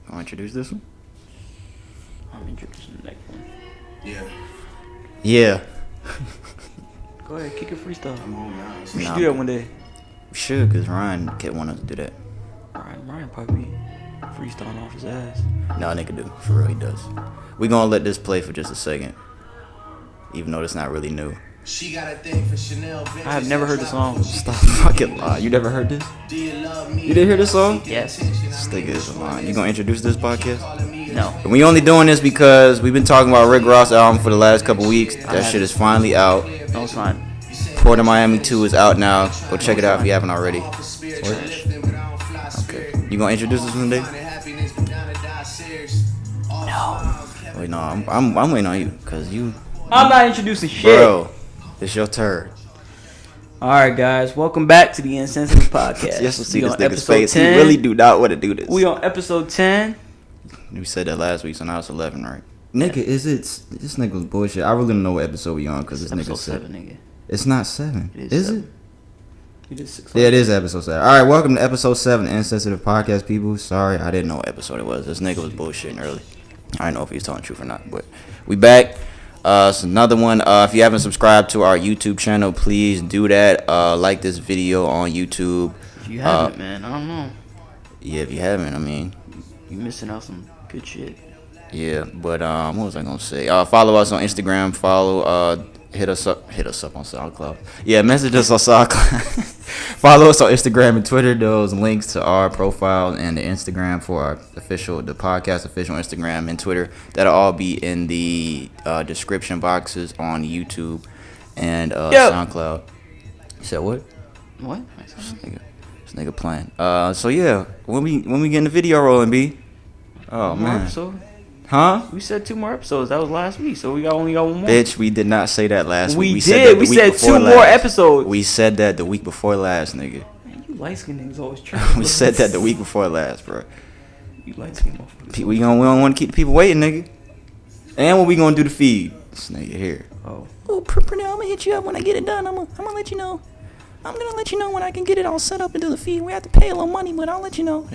I'll introduce this one. I'm introducing the next one. Yeah. Go ahead, kick a freestyle. I'm home now. We should do that one day. We should, because Ryan can't want us to do that. Ryan probably freestyling off his ass. No, nigga do. For real, he does. We gonna let this play for just a second. Even though it's not really new. She got a thing for Chanel. I have never heard the song. Stop fucking lying. You never heard this? You didn't hear this song? Yes. This nigga is lying. You gonna introduce this podcast? No. And we only doing this because we've been talking about Rick Ross' album for the last couple weeks. That shit is finally out. No, it's fine. Port of Miami 2 is out now. Go check it out if you haven't already. Okay. You gonna introduce this one day? No. Wait, no. I'm waiting on you, cause you. I'm not introducing shit. Bro, it's your turn. Alright, guys. Welcome back to the Insensitive Podcast. Yes, we'll see We this on nigga's episode face. 10. He really do not want to do this. We on episode 10. We said that last week, so now it's 11, right? Nigga, is it? This nigga was bullshit. I really don't know what episode we on, cause this nigga Episode said 7, nigga. it's not 7. It Is 7. it? It is 6. Yeah, it is episode 7. All right, welcome to episode 7, Insensitive Podcast, people. Sorry, I didn't know what episode it was. This nigga was bullshitting early. I don't know if he's telling the truth or not, but we back. It's another one. If you haven't subscribed to our YouTube channel, please do that. Like this video on YouTube. If you haven't, man, I don't know. Yeah, if you haven't, I mean, You missing out some good shit. yeah. But what was I gonna say? Follow us on Instagram. Hit us up on SoundCloud. Yeah, message us on SoundCloud. Follow us on Instagram and Twitter. Those links to our profile and the Instagram for our the podcast official Instagram and Twitter. That'll all be in the description boxes on YouTube and SoundCloud. You said what? What? This nigga playing. So yeah, when we getting the video rolling, B? Oh One more man. episode? Huh? We said 2 more episodes. That was last week, so we only got 1 more. Bitch, we did not say that last week. We Said did. that the We week said before 2 more last. episodes. We said that the week before last, nigga. Man, you light skinned niggas always trying. We said that the week before last, bro. You light skinned motherfuckers. We don't want to keep the people waiting, nigga. And when we gonna do the feed? This nigga here. Oh. Oh, Pernell, I'm gonna hit you up when I get it done. I'm gonna let you know. I'm gonna let you know when I can get it all set up and do the feed. We have to pay a little money, but I'll let you know.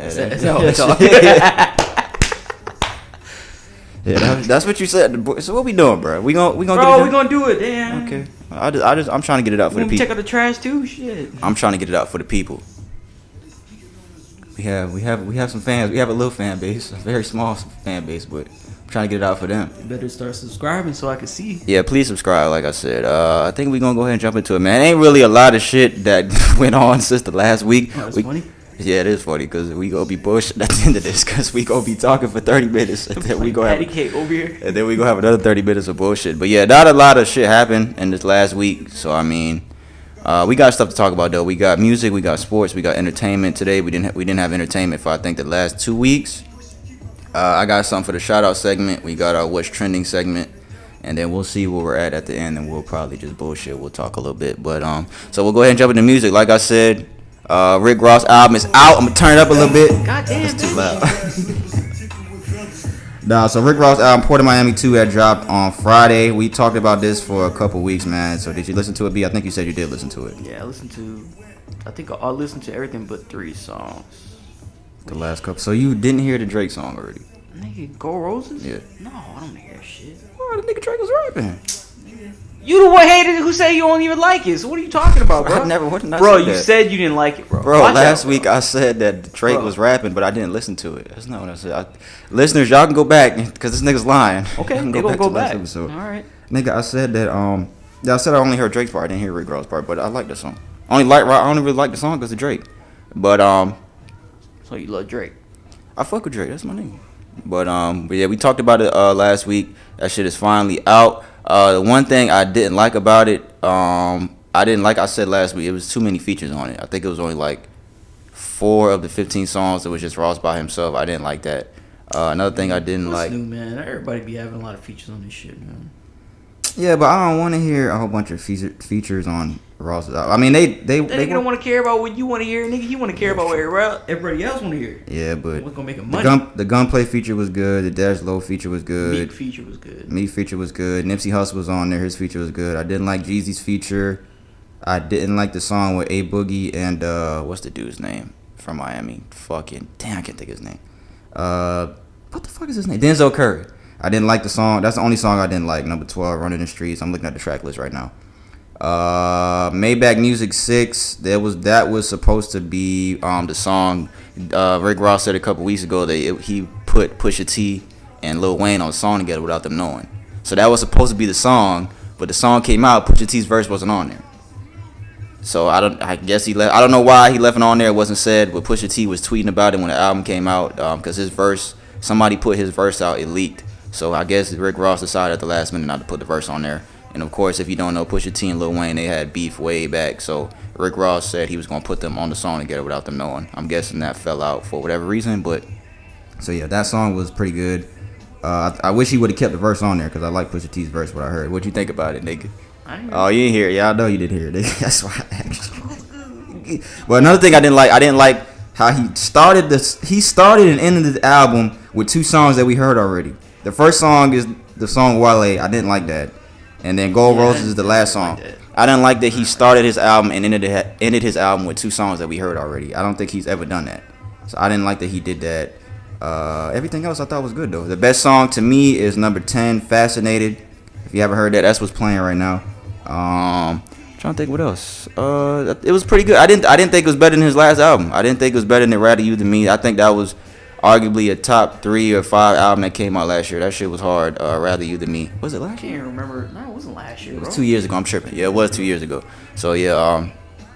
Yeah, that's what you said. So what we doing, bro? We gonna get it done? We gonna do it, damn. Okay. I'm trying to get it out for the We people. check out the trash too, shit. I'm trying to get it out for the people. We have some fans. We have a little fan base, a very small fan base, but I'm trying to get it out for them. You better start subscribing so I can see. Yeah, please subscribe. Like I said, I think we're gonna go ahead and jump into it, man. Ain't really a lot of shit that went on since the last week. Oh, that's funny. Yeah, it is funny because we gonna be bullshit at the end of this because we gonna be talking for 30 minutes and then we gonna patty cake over here. and then we gonna have another 30 minutes of bullshit. But yeah, not a lot of shit happened in this last week. So I mean, we got stuff to talk about though. We got music, we got sports, we got entertainment. Today we didn't have entertainment for I think the last 2 weeks. I got something for the Shoutout segment. We got our What's Trending segment. And then we'll see where we're at the end, and we'll probably just bullshit. We'll talk a little bit. But so we'll go ahead and jump into music. Like I said, Rick Ross album is out. I'm gonna turn it up a little bit. God damn, It's too loud. Nah, so Rick Ross album Port of Miami 2 had dropped on Friday. We talked about this for a couple weeks, man. So did you listen to it, B? I think you said you did listen to it. Yeah, I think I listened to everything but 3 songs. The last couple. So you didn't hear the Drake song already? Nigga, Go Roses? Yeah. No, I don't hear shit. Oh, the nigga Drake was rapping. You the one hated it who said you don't even like it. So what are you talking about, bro? I never wouldn't. Bro, you said you didn't like it, bro. Bro, Watch last out, week bro. I said that Drake was rapping, but I didn't listen to it. That's not what I said. Listeners, y'all can go back because this nigga's lying. Okay, Y'all can they gonna go to last back. episode. All right. Nigga, I said that I said I only heard Drake's part. I didn't hear Rick Ross' part, but I like the song. I only really like the song because of Drake. But So you love Drake? I fuck with Drake. That's my nigga. But yeah, we talked about it last week. That shit is finally out. The one thing I didn't like about it, I said last week, it was too many features on it. I think it was only like 4 of the 15 songs that was just Ross by himself. I didn't like that. Another thing I didn't like. New, man. Everybody be having a lot of features on this shit, man. Yeah, but I don't want to hear a whole bunch of features on Ross's album. I mean, they don't want to care about what you want to hear, nigga. You want to care about what everybody else want to hear. Yeah, but What's gonna make it money? the Gunplay feature was good. The Dash Low feature was good. Meek feature was good. Meek feature was good. Nipsey Hussle was on there. His feature was good. I didn't like Jeezy's feature. I didn't like the song with A Boogie and what's the dude's name from Miami? Fucking damn, I can't think of his name. What the fuck is his name? Denzel Curry. I didn't like the song. That's the only song I didn't like. Number 12, Running the Streets. I'm looking at the track list right now. Maybach Music 6. That was supposed to be the song. Rick Ross said a couple weeks ago that he put Pusha T and Lil Wayne on a song together without them knowing. So that was supposed to be the song, but the song came out. Pusha T's verse wasn't on there. So I guess he left. I don't know why he left it on there. It wasn't said, but Pusha T was tweeting about it when the album came out because his verse, somebody put his verse out, it leaked. So I guess Rick Ross decided at the last minute not to put the verse on there. And of course, if you don't know, Pusha T and Lil Wayne, they had beef way back. So Rick Ross said he was gonna put them on the song together without them knowing. I'm guessing that fell out for whatever reason. But so yeah, that song was pretty good. I wish he would have kept the verse on there because I like Pusha T's verse. What I heard. What you think about it, nigga? Oh, you didn't hear it. Yeah, I know you didn't hear it. That's why I asked you. But another thing I didn't like how he started and ended the album with two songs that we heard already. The first song is the song Wale. I didn't like that. And then Gold Roses is the last song. I didn't like that he started his album and ended his album with two songs that we heard already. I don't think he's ever done that. So I didn't like that he did that. Everything else I thought was good though. The best song to me is number 10, Fascinated. If you haven't heard that, that's what's playing right now. Trying to think what else. It was pretty good. I didn't think it was better than his last album. I didn't think it was better than Rather You Than Me. I think that was arguably a top 3 or 5 album that came out last year. That shit was hard. Rather You Than Me. Was it last year? I can't remember. No, it wasn't last year, bro. It was 2 years ago. I'm tripping. Yeah, it was 2 years ago. So yeah,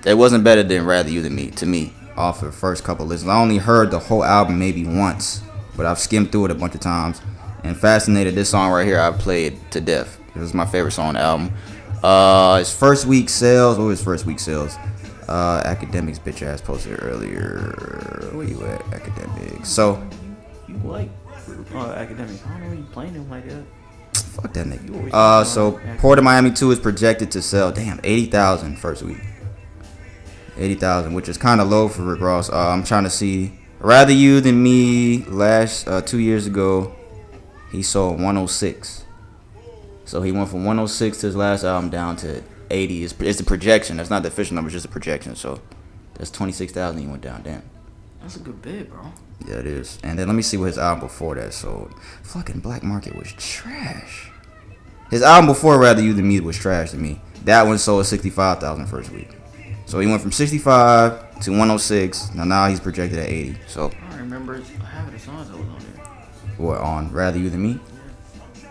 it wasn't better than Rather You Than Me to me. Off the first couple listens, I only heard the whole album maybe once, but I've skimmed through it a bunch of times. And Fascinated, this song right here, I've played to death. This is my favorite song on the album. His first week sales. What was his first week sales? Academics bitch ass posted earlier. Where you at, Academics? So you like Academics? I don't know why you playing him like that. Fuck that nigga. So Port of Miami 2 is projected to sell 80,000 first week. 80,000, which is kind of low for Rick Ross. I'm trying to see. Rather You Than Me last 2 years ago, he sold 106. So he went from 106 to his last album down to 80. It's the projection. That's not the official number. It's just a projection. So that's 26,000. He went down. Damn. That's a good bid, bro. Yeah, it is. And then let me see what his album before that sold. Fucking Black Market was trash. His album before Rather You Than Me was trash to me. That one sold 65,000 first week. So he went from 65 to 106. Now he's projected at 80. So I don't remember half of the songs that was on there. What, on Rather You Than Me?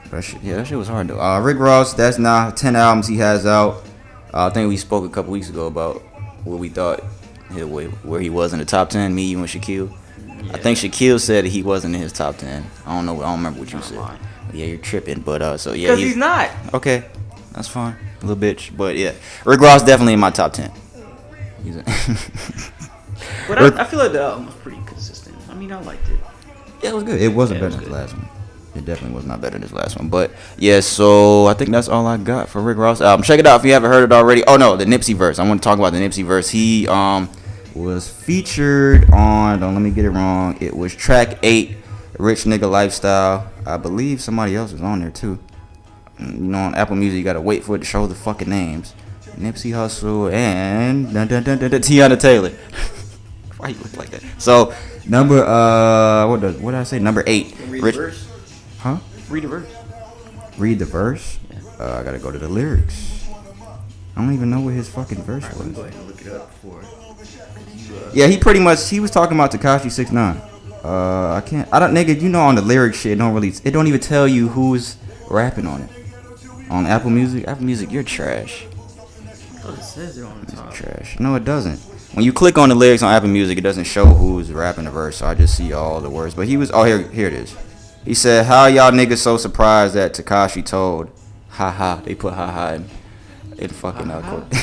That shit was hard though. Rick Ross, that's now 10 albums he has out. I think we spoke a couple weeks ago about what we thought, where he was in the top 10. Me, you, and Shaquille. Yeah. I think Shaquille said he wasn't in his top 10. I don't know. I don't remember what you said. Yeah, you're tripping. But so yeah, because he's not. Okay, that's fine. A little bitch, but yeah, Rick Ross definitely in my top 10. But I feel like the album was pretty consistent. I mean, I liked it. Yeah, it was good. It wasn't better than his last one. It definitely was not better than his last one. But yeah, so I think that's all I got for Rick Ross album. Check it out if you haven't heard it already. Oh no, the Nipsey verse. I want to talk about the Nipsey verse. He was featured on. Don't let me get it wrong. It was track 8, Rich Nigga Lifestyle. I believe somebody else was on there too. You know, on Apple Music, you gotta wait for it to show the fucking names. Nipsey Hussle and Tiana Taylor. Why you look like that? So number what did I say? Number 8. Read the verse. Huh? Read the verse. Read the verse. Yeah. I gotta go to the lyrics. I don't even know what his fucking verse was. Go ahead and look it up before. Yeah, he was talking about Tekashi 6ix9ine. Nigga, you know, on the lyric shit, it don't even tell you who's rapping on it. On Apple Music, you're trash. It says it on the top. Trash. No, it doesn't. When you click on the lyrics on Apple Music, it doesn't show who's rapping the verse, so I just see all the words. But he was, here it is. He said, "How y'all niggas so surprised that Tekashi told, haha." They put haha in fucking quote.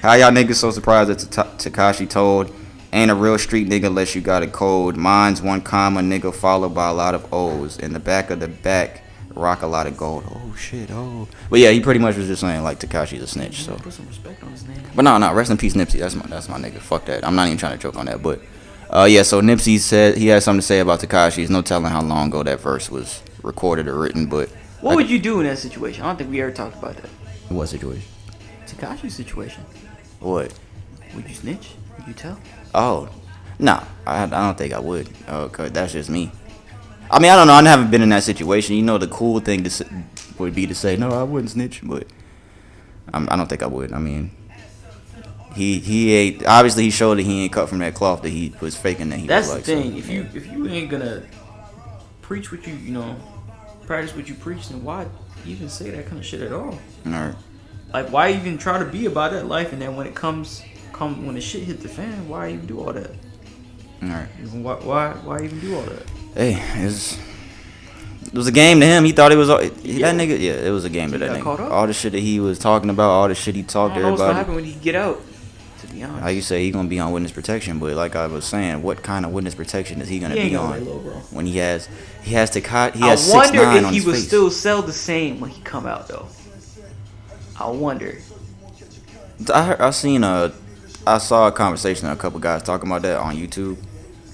How y'all niggas so surprised that Tekashi told, ain't a real street nigga unless you got a code. Mine's one comma nigga followed by a lot of O's. In the back of the back, rock a lot of gold. Oh shit, oh. But yeah, he pretty much was just saying like Tekashi's a snitch. So put some respect on his name. But no, rest in peace Nipsey. That's my nigga. Fuck that. I'm not even trying to joke on that. But yeah, so Nipsey said he had something to say about Tekashi. There's no telling how long ago that verse was recorded or written. But what would you do in that situation? I don't think we ever talked about that. What situation? Tekashi's situation. What? Would you snitch? Would you tell? Oh, No, I don't think I would. Cause that's just me. I mean, I don't know. I haven't been in that situation. You know, the cool thing would be to say, no, I wouldn't snitch, but I don't think I would. I mean, he ain't, obviously he showed that he ain't cut from that cloth, that he was faking that he That's was like. the thing. So, If you ain't gonna preach what you know, practice what you preach, then why even say that kind of shit at all? Alright. Like, why even try to be about that life, and then when it come when the shit hit the fan, why even do all that? Alright. Why even do all that? Hey, it was a game to him. He thought it was that nigga. Yeah, it was a game to that nigga. All the shit that he was talking about, all the shit he talked to everybody. I don't know what's gonna happen when he get out. To be honest, like you say, he gonna be on witness protection, but like I was saying, what kind of witness protection is he gonna be on when he has to cut? He has 6'9" on his face. I wonder if he would still sell the same when he come out though. I wonder. I saw a conversation of a couple guys talking about that on YouTube.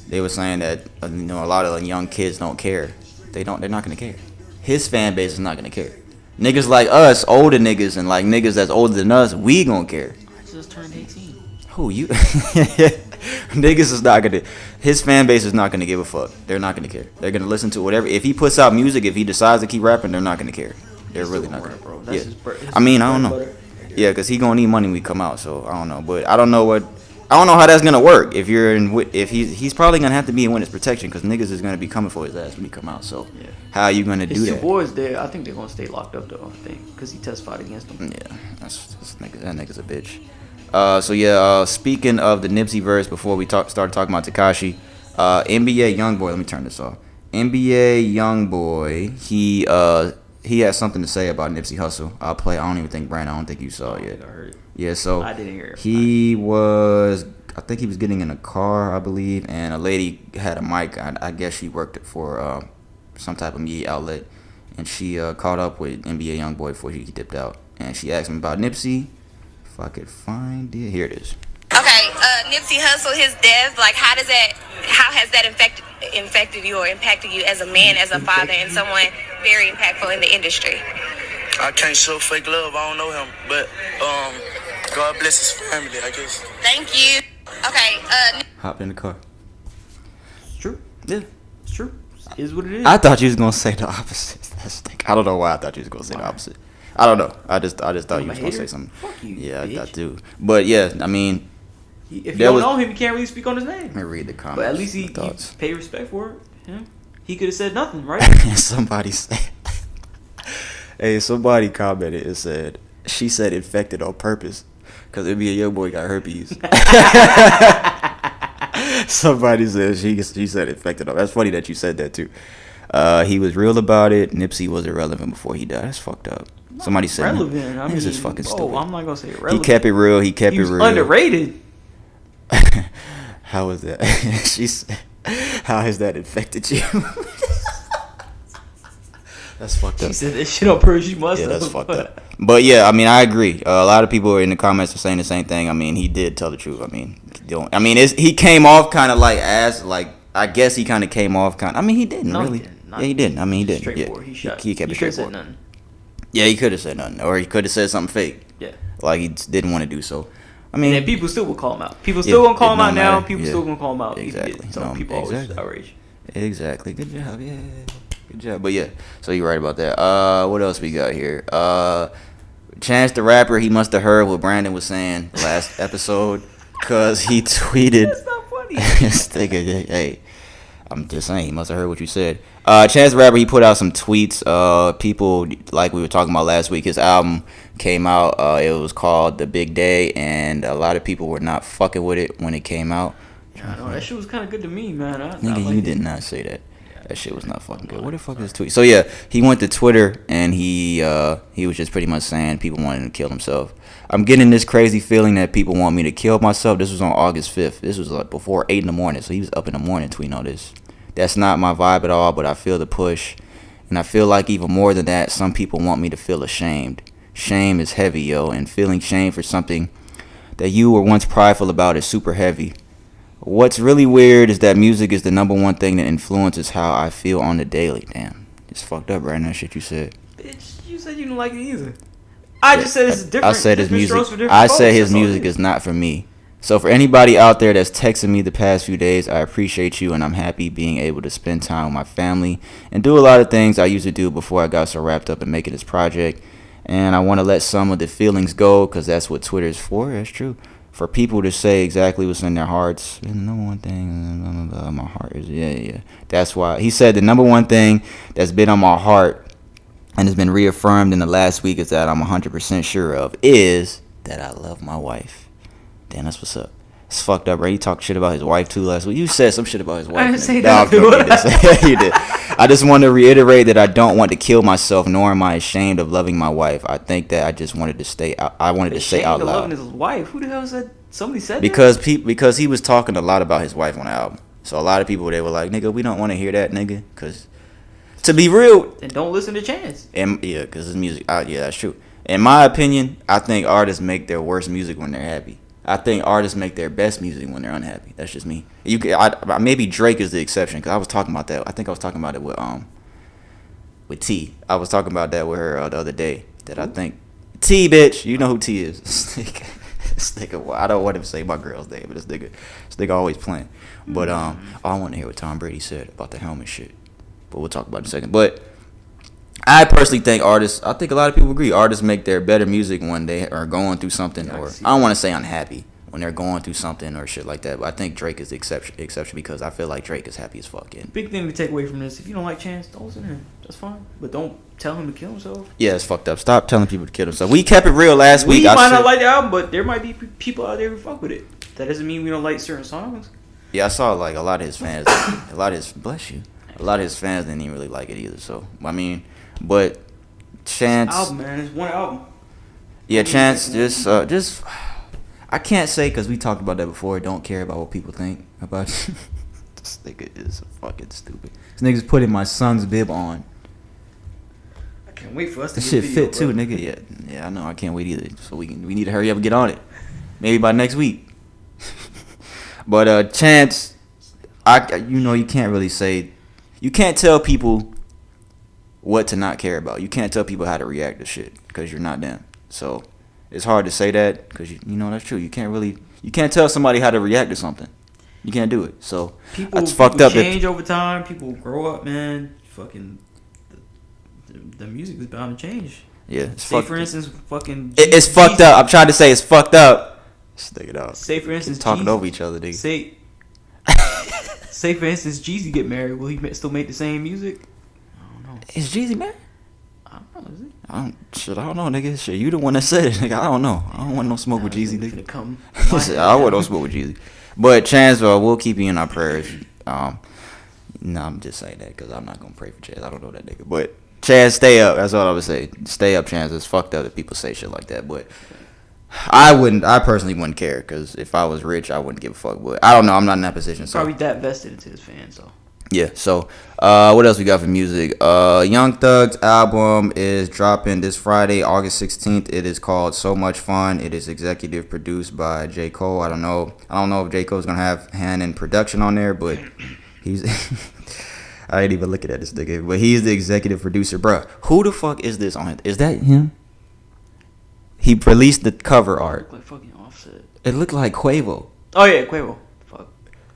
They were saying that a lot of young kids don't care. They're not gonna care. His fan base is not gonna care. Niggas like us, older niggas, and like niggas that's older than us, we gonna care. I just turned 18. Who you? Niggas is not gonna. His fan base is not gonna give a fuck. They're not gonna care. They're gonna listen to whatever. If he puts out music, if he decides to keep rapping, they're not gonna care. They're really not gonna. Bro. Yeah. I mean, I don't know. Yeah, cause he gonna need money when we come out. So I don't know, but I don't know how that's gonna work. If he's probably gonna have to be in witness protection, cause niggas is gonna be coming for his ass when he come out. So how are you gonna do that? His two boys there, I think they're gonna stay locked up though. I think, cause he testified against them. Yeah, that nigga's a bitch. Speaking of the Nipsey verse, before we started talking about Tekashi, NBA Youngboy. Let me turn this off. NBA Youngboy. He has something to say about Nipsey Hussle. I'll play. I don't even think Brandon. I don't think you saw it yet. I heard it. Yeah, so I didn't hear it. I think he was getting in a car, I believe, and a lady had a mic. I guess she worked for some type of media outlet, and she caught up with NBA Youngboy before he dipped out, and she asked him about Nipsey. If I could find it, here it is. Okay, Nipsey Hussle, his death, like how has that infected you or impacted you as a man, as a father, and someone very impactful in the industry? I can't show fake love. I don't know him, but God bless his family, I guess. Thank you. Okay. Hopped in the car. It's true. Yeah, it's true. It is what it is. I thought you was gonna say the opposite. I don't know why I thought you was gonna say the opposite. I don't know. I just thought you was gonna say something. Fuck you, yeah, bitch. I do. But yeah, I mean, if you don't know him, you can't really speak on his name. Let me read the comments. But at least he pay respect for it. Yeah. He could have said nothing, right? Somebody said. Hey, somebody commented and said she said infected on purpose because NBA Youngboy got herpes. Somebody said she said infected on. That's funny that you said that too. He was real about it. Nipsey was irrelevant before he died. That's fucked up. Somebody said relevant. I mean, this is fucking stupid. I'm not gonna say irrelevant. He kept it real. He kept it real. Underrated. How was that? She said, how has that infected you? That's fucked up. She said that shit on purpose. She must have. Yeah, that's fucked up. But yeah, I mean, I agree. A lot of people in the comments are saying the same thing. I mean, he did tell the truth. I mean, he came off kind of like I guess he kind of came off kind. I mean, he didn't really. He didn't. Yeah, he didn't. I mean, he didn't. Straightforward. Yeah. He kept it straightforward. Nothing. Yeah, he could have said nothing, or he could have said something fake. Yeah, like he didn't want to do so. I mean, and people still will call him out. People still gonna call him out now. People still gonna call him out. Exactly. Some people always outrage. Exactly. Good job. Yeah. Good job. But yeah, so you're right about that. What else we got here? Chance the Rapper, he must have heard what Brandon was saying last episode, cause he tweeted. That's not funny. Hey, I'm just saying, he must have heard what you said. Chance the Rapper, he put out some tweets. People, like we were talking about last week, his album came out. It was called The Big Day, and a lot of people were not fucking with it when it came out. I know, that shit was kind of good to me, man. Nigga, you did not say that. That shit was not fucking good. What the fuck is this tweet? So yeah, he went to Twitter and he was just pretty much saying people wanted him to kill himself. I'm getting this crazy feeling that people want me to kill myself. This was on August 5th. This was like before 8 in the morning. So he was up in the morning tweeting all this. That's not my vibe at all, but I feel the push. And I feel like even more than that, some people want me to feel ashamed. Shame is heavy, yo. And feeling shame for something that you were once prideful about is super heavy. What's really weird is that music is the number one thing that influences how I feel on the daily. Damn. It's fucked up right now, shit you said. Bitch, you said you didn't like it either. I just said it's different. I said his music. I said his music is not for me. So for anybody out there that's texting me the past few days, I appreciate you, and I'm happy being able to spend time with my family and do a lot of things I used to do before I got so wrapped up in making this project. And I want to let some of the feelings go, because that's what Twitter is for. That's true. For people to say exactly what's in their hearts. And the number one thing on my heart is, yeah. That's why he said the number one thing that's been on my heart and has been reaffirmed in the last week is that I'm 100% sure of is that I love my wife. Damn, that's what's up. It's fucked up, right? He talked shit about his wife too last week. You said some shit about his wife. I didn't say that. You did. I just want to reiterate that I don't want to kill myself, nor am I ashamed of loving my wife. I think that I just wanted to stay out. I wanted to say out loud. Loving his wife? Who the hell said? Somebody said because he was talking a lot about his wife on the album. So a lot of people, they were like, nigga, we don't want to hear that, nigga, because to be real, then don't listen to Chance. And yeah, because his music, yeah, that's true. In my opinion, I think artists make their worst music when they're happy. I think artists make their best music when they're unhappy. That's just me. Maybe Drake is the exception, because I was talking about that. I think I was talking about it with T. I was talking about that with her the other day. That I think T, bitch, you know who T is. This nigga, I don't want him to say my girl's name, but this nigga always playing. But I want to hear what Tom Brady said about the helmet shit. But we'll talk about it in a second. But I personally think I think a lot of people agree, artists make their better music when they are going through something, or I don't want to say unhappy, when they're going through something or shit like that. But I think Drake is the exception because I feel like Drake is happy as fuck. Yeah. Big thing to take away from this: if you don't like Chance, don't listen to him. That's fine, but don't tell him to kill himself. Yeah, it's fucked up. Stop telling people to kill themselves. We kept it real last week. We might not like the album, but there might be people out there who fuck with it. That doesn't mean we don't like certain songs. Yeah, I saw like a lot of his fans. Bless you. A lot of his fans didn't even really like it either. So I mean, but Chance, album, man, it's one album. Yeah, Chance, just I can't say, because we talked about that before. Don't care about what people think about you. This nigga is fucking stupid. This nigga's putting my son's bib on. I can't wait for us to this get shit video, fit too, nigga. Yeah, I know. I can't wait either. So we need to hurry up and get on it. Maybe by next week. But Chance, you can't really say, you can't tell people what to not care about. You can't tell people how to react to shit because you're not them. So it's hard to say that because you know that's true. You can't tell somebody how to react to something. You can't do it. So it's fucked up. Change over time. People grow up, man. Fucking the music is bound to change. Yeah. Say for instance, fucking. It's fucked up. I'm trying to say it's fucked up. Stick it out. Say for instance, talking over each other, nigga. Say for instance, Jeezy get married. Will he still make the same music? I don't know. Is Jeezy married? I don't know. Is it? I don't know, nigga. Shit, you the one that said it, nigga. I don't know. I don't want no smoke with Jeezy, nigga. I want no smoke with Jeezy. But Chance, we'll keep you in our prayers. No, I'm just saying that because I'm not gonna pray for Chance. I don't know that nigga. But Chance, stay up. That's all I would say. Stay up, Chance. It's fucked up that people say shit like that. But I personally wouldn't care, because if I was rich, I wouldn't give a fuck. But I don't know. I'm not in that position. So. Probably that vested into his fans, so. Yeah, so what else we got for music? Young Thug's album is dropping this Friday, August 16th. It is called So Much Fun. It is executive produced by J. Cole. I don't know if J. Cole's gonna have hand in production on there, but he's I ain't even looking at this nigga, but he's the executive producer. Bruh, who the fuck is this on? Is that him? He released the cover art. It looked like fucking Offset. It looked like Quavo. Oh yeah, Quavo. Fuck.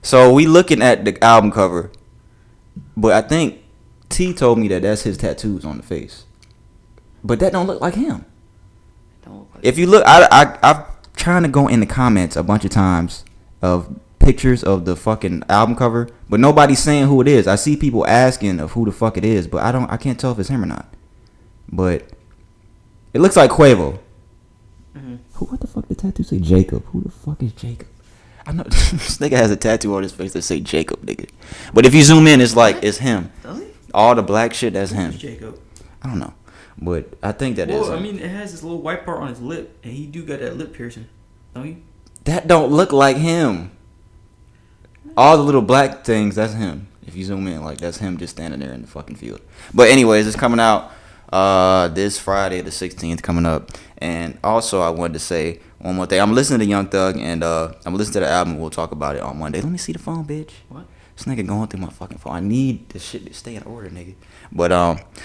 So we looking at the album cover. But I think T told me that that's his tattoos on the face. But that don't look like him. If you look, I'm trying to go in the comments a bunch of times of pictures of the fucking album cover, but nobody's saying who it is. I see people asking of who the fuck it is, but I can't tell if it's him or not. But it looks like Quavo. Mm-hmm. What the fuck did the tattoo say? Jacob. Who the fuck is Jacob? I know this nigga has a tattoo on his face that say Jacob, nigga. But if you zoom in, it's like it's him. Does he? All the black shit, that's him. Jacob. I don't know, but I think that is him. I mean, it has this little white part on his lip, and he do got that lip piercing. Don't he? That don't look like him. All the little black things, that's him. If you zoom in, like that's him just standing there in the fucking field. But anyways, it's coming out this Friday, the 16th, coming up. And also, I wanted to say one more thing. I'm listening to Young Thug, and I'm listening to the album. We'll talk about it on Monday. Let me see the phone, bitch. What? This nigga going through my fucking phone. I need this shit to stay in order, nigga. But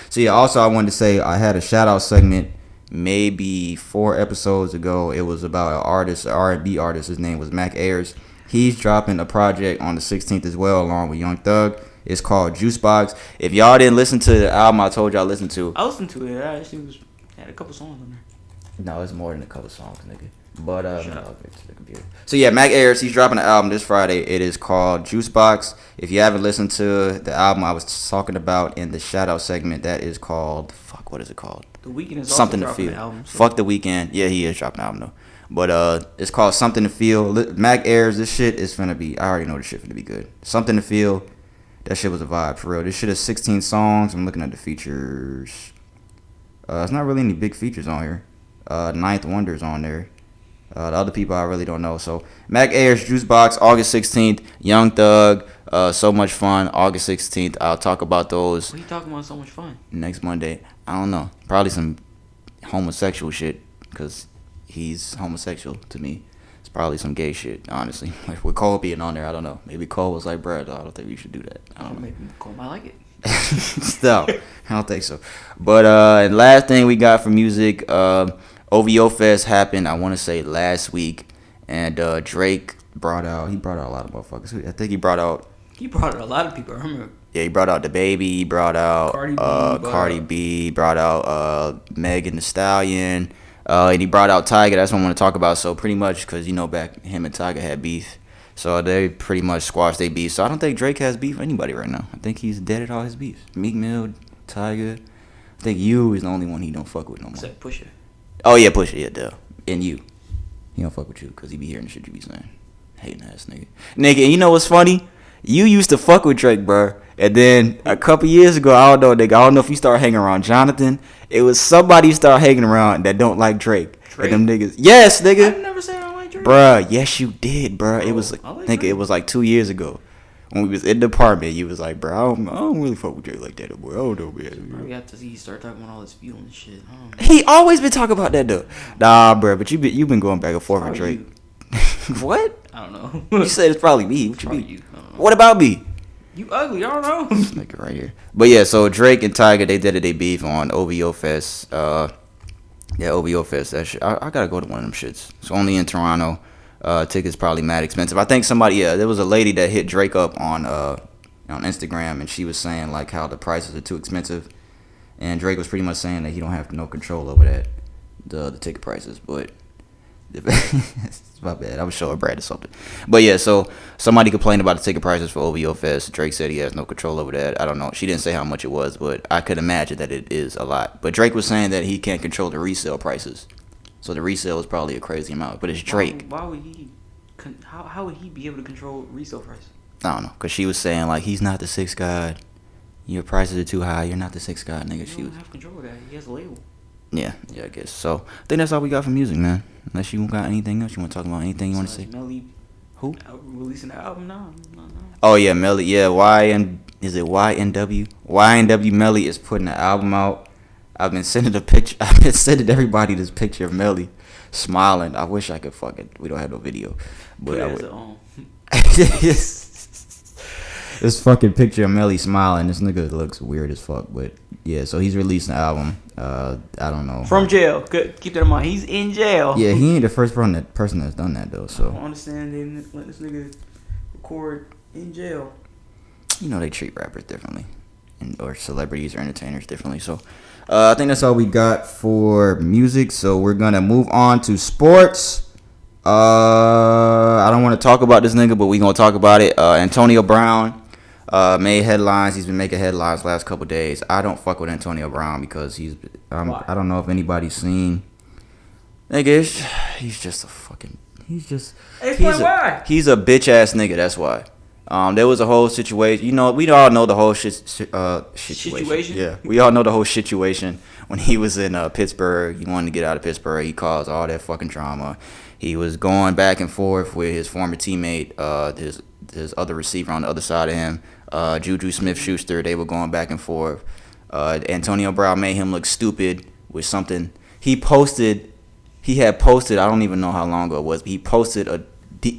so yeah. Also, I wanted to say I had a shout out segment maybe 4 episodes ago. It was about an artist, an R&B artist. His name was Mac Ayres. He's dropping a project on the 16th as well, along with Young Thug. It's called Juicebox. If y'all didn't listen to the album I told y'all listen to, I listened to it. I actually had a couple songs on there. no, it's more than a couple songs, nigga. But no, okay, to the computer. So yeah, Mac Ayres, he's dropping an album this Friday. It is called Juicebox. If you haven't listened to the album I was talking about in the Shoutout segment, that is called what is it called? The Weeknd is Something also to Feel. dropping an album. So. Fuck the Weeknd. Yeah, he is dropping an album though. But it's called Something to Feel. Mac Ayres, this shit is finna be. I already know this shit finna be good. Something to Feel. That shit was a vibe for real. This shit is 16 songs. I'm looking at the features. It's not really any big features on here. Ninth Wonder's on there. The other people I really don't know. So Mac Ayres, Juicebox, August 16th. Young Thug, So Much Fun, August 16th. I'll talk about those. What are you talking about? So much fun. Next Monday. I don't know. Probably some homosexual shit because he's homosexual to me. It's probably some gay shit, honestly. Like with Cole being on there, I don't know. Maybe Cole was like, bruh, I don't think we should do that. I don't know. Maybe Cole might like it. No, I don't think so. But and last thing we got for music, OVO Fest happened, I want to say last week, and Drake brought out a lot of motherfuckers. I think he brought out a lot of people. I remember. Yeah, he brought out the Baby, he brought out Cardi B, brought out Megan Thee Stallion, and he brought out Tyga. That's what I want to talk about. So pretty much, because you know back him and Tyga had beef. So they pretty much squashed their beef. So I don't think Drake has beef with anybody right now. I think he's dead at all his beefs. Meek Mill, Tyga. I think you is the only one he don't fuck with no more. Except Pusha. Oh yeah, Pusha, yeah, duh. And you. He don't fuck with you because he be hearing the shit you be saying. Hating ass nigga. Nigga, and you know what's funny? You used to fuck with Drake, bruh. And then a couple years ago, I don't know, nigga. I don't know if you start hanging around Jonathan. It was somebody you start hanging around that don't like Drake. Drake? And them niggas. Yes, nigga. I never said I don't like Drake. Bruh, yes you did, bruh. It was, I like nigga, Drake. it was like 2 years ago. When we was in the apartment, you was like, bro, I don't really fuck with Drake like that, boy. I don't know, man. Maybe after he start talking about all this fuel and shit. He always been talking about that, though. Nah, bro, but you been going back and forth with Drake. What? I don't know. You said it's probably me. What you Probably mean? you. I don't know. What about me? You ugly. I don't know. Nigga right here. But yeah, so Drake and Tyga, they did a beef on OVO Fest. Yeah, OVO Fest. That shit. I gotta go to one of them shits. It's only in Toronto. Tickets probably mad expensive. I think there was a lady that hit Drake up on Instagram, and she was saying like how the prices are too expensive, and Drake was pretty much saying that he don't have no control over that, the ticket prices. But it's my bad. I was showing Brad or something. But yeah, so somebody complained about the ticket prices for OVO Fest. Drake said he has no control over that. I don't know. She didn't say how much it was, but I could imagine that it is a lot. But Drake was saying that he can't control the resale prices. So the resale is probably a crazy amount, but it's Drake. Why would he? How would he be able to control resale price? I don't know, cause she was saying like he's not the sixth god. Your prices are too high. You're not the sixth god, nigga. He don't have control of that. He has a label. Yeah, I guess. So I think that's all we got for music, man. Unless you got anything else you want to talk about, anything you want to say. Melly, who? Releasing the album now. No. Oh yeah, Melly. Yeah, YNW? YNW Melly is putting the album out. I've been sending everybody this picture of Melly smiling. I wish I could we don't have no video. But I would. This fucking picture of Melly smiling. This nigga looks weird as fuck. But yeah, so he's releasing the album. I don't know. From jail. Good. Keep that in mind. He's in jail. Yeah, he ain't the first person that's done that though. So I don't understand they didn't let this nigga record in jail. You know they treat rappers differently, or celebrities or entertainers differently. So I think that's all we got for music. So we're gonna move on to sports. I don't want to talk about this nigga, but we gonna talk about it. Antonio Brown made headlines. He's been making headlines last couple days. I don't fuck with Antonio Brown because I don't know if anybody's seen. Nigga, he's just a fucking. Explain why. He's a bitch ass nigga. That's why. There was a whole situation. You know, we all know the whole situation. Yeah, we all know the whole situation. When he was in Pittsburgh, he wanted to get out of Pittsburgh. He caused all that fucking drama. He was going back and forth with his former teammate, his other receiver on the other side of him, Juju Smith-Schuster. They were going back and forth. Antonio Brown made him look stupid with something. He had posted, I don't even know how long ago it was, but he posted a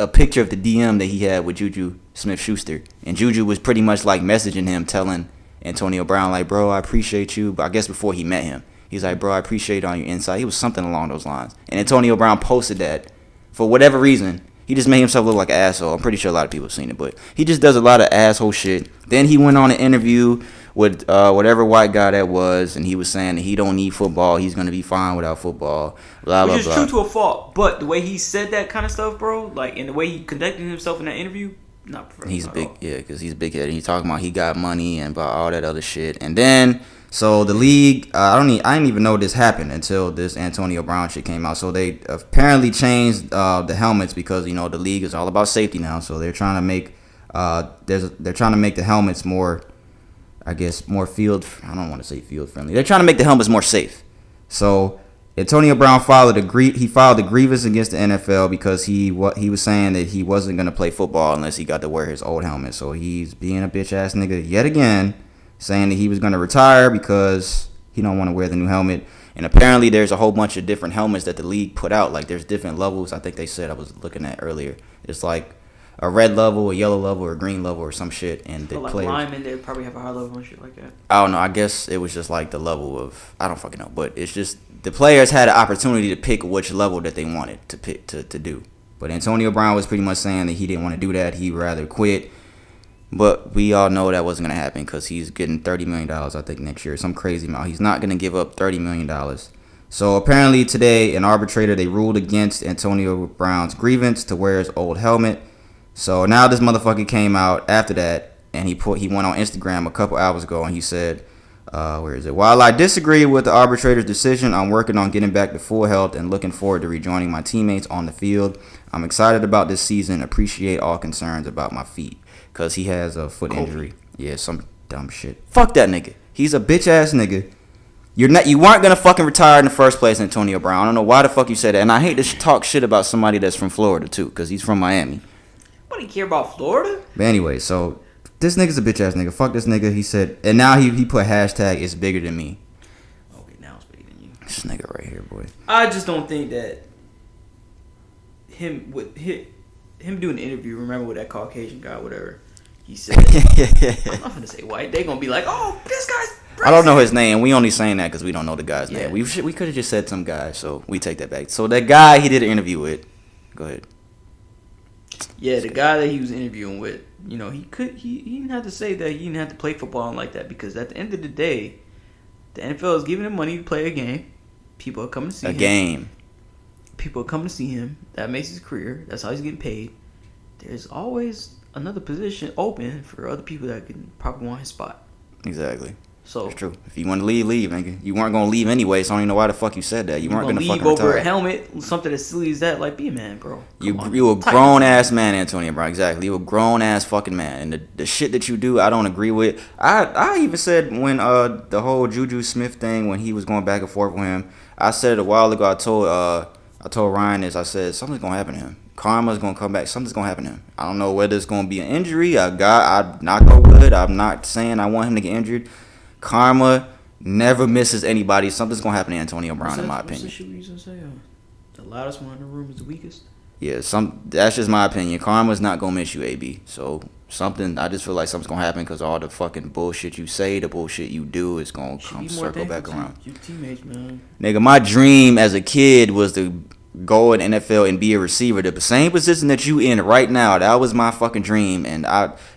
picture of the DM that he had with Juju Smith-Schuster. And Juju was pretty much like messaging him, telling Antonio Brown, like, bro, I appreciate you. But I guess before he met him, He's like, bro, I appreciate all your insight. He was something along those lines. And Antonio Brown posted that for whatever reason. He just made himself look like an asshole. I'm pretty sure a lot of people have seen it, but he just does a lot of asshole shit. Then he went on an interview with whatever white guy that was, and he was saying that he don't need football. He's going to be fine without football. Blah, blah, Which is blah. true to a fault. But the way he said that kind of stuff, bro, like, and the way he conducted himself in that interview, not professional. He's big, yeah, because he's big headed. He's talking about he got money and about all that other shit. And then, so the league, I didn't even know this happened until this Antonio Brown shit came out. So they apparently changed the helmets because the league is all about safety now. So they're trying to make they're trying to make the helmets more, I guess, more field. I don't want to say field friendly. They're trying to make the helmets more safe. So Antonio Brown filed a grievance against the NFL because he was saying that he wasn't gonna play football unless he got to wear his old helmet. So he's being a bitch ass nigga yet again, saying that he was gonna retire because he don't want to wear the new helmet. And apparently there's a whole bunch of different helmets that the league put out. Like there's different levels. I think they said, I was looking at earlier. It's like a red level, a yellow level, or a green level, or some shit. And the like players, linemen, they probably have a high level and shit like that. I don't know. I guess it was just like the level of, I don't fucking know. But it's just the players had an opportunity to pick which level that they wanted to pick to do. But Antonio Brown was pretty much saying that he didn't want to do that. He'd rather quit. But we all know that wasn't going to happen because he's getting $30 million, I think, next year. Some crazy amount. He's not going to give up $30 million. So apparently today, an arbitrator, they ruled against Antonio Brown's grievance to wear his old helmet. So now this motherfucker came out after that, and he went on Instagram a couple hours ago, and he said, where is it? While I disagree with the arbitrator's decision, I'm working on getting back to full health and looking forward to rejoining my teammates on the field. I'm excited about this season. Appreciate all concerns about my feet. Because he has a foot injury. Yeah, some dumb shit. Fuck that nigga. He's a bitch ass nigga. You weren't gonna fucking retire in the first place, Antonio Brown. I don't know why the fuck you said that. And I hate to talk shit about somebody that's from Florida too, because he's from Miami. Nobody care about Florida. But anyway, so this nigga's a bitch ass nigga. Fuck this nigga. He said, and now he put hashtag it's bigger than me. Okay, now it's bigger than you. This nigga right here, boy. I just don't think that him doing the interview. Remember with that Caucasian guy, whatever he said. I'm not gonna say white. They gonna be like, oh, this guy's racist. I don't know his name. We only saying that because we don't know the guy's Yeah. name. We could have just said some guy, so we take that back. So that guy he did an interview with. Go ahead. Yeah, the guy that he was interviewing with, he didn't have to say that he didn't have to play football like that because at the end of the day, the NFL is giving him money to play a game. People are coming to see him. People are coming to see him. That makes his career. That's how he's getting paid. There's always another position open for other people that can probably want his spot. Exactly. So it's true. If you want to leave, nigga. You weren't gonna leave anyway, so I don't even know why the fuck you said that. You weren't gonna leave fucking over retire. a helmet, something as silly as that. Like, be a man, bro. You a grown ass man, Antonio Brown. Exactly. You a grown ass fucking man. And the shit that you do, I don't agree with. I even said when the whole Juju Smith thing, when he was going back and forth with him, I said it a while ago. I told Ryan this. I said something's gonna happen to him. Karma's gonna come back. Something's gonna happen to him. I don't know whether it's gonna be an injury. I knock on wood. I'm not saying I want him to get injured. Karma never misses anybody. Something's gonna happen to Antonio Brown, in my opinion. What's the shit we used to say? The loudest one in the room is the weakest. Yeah, that's just my opinion. Karma's not gonna miss you, AB. So I just feel like something's gonna happen because all the fucking bullshit you say, the bullshit you do, is gonna come circle back around. Your teammates, man. Nigga, my dream as a kid was to go in NFL and be a receiver, the same position that you in right now. That was my fucking dream. And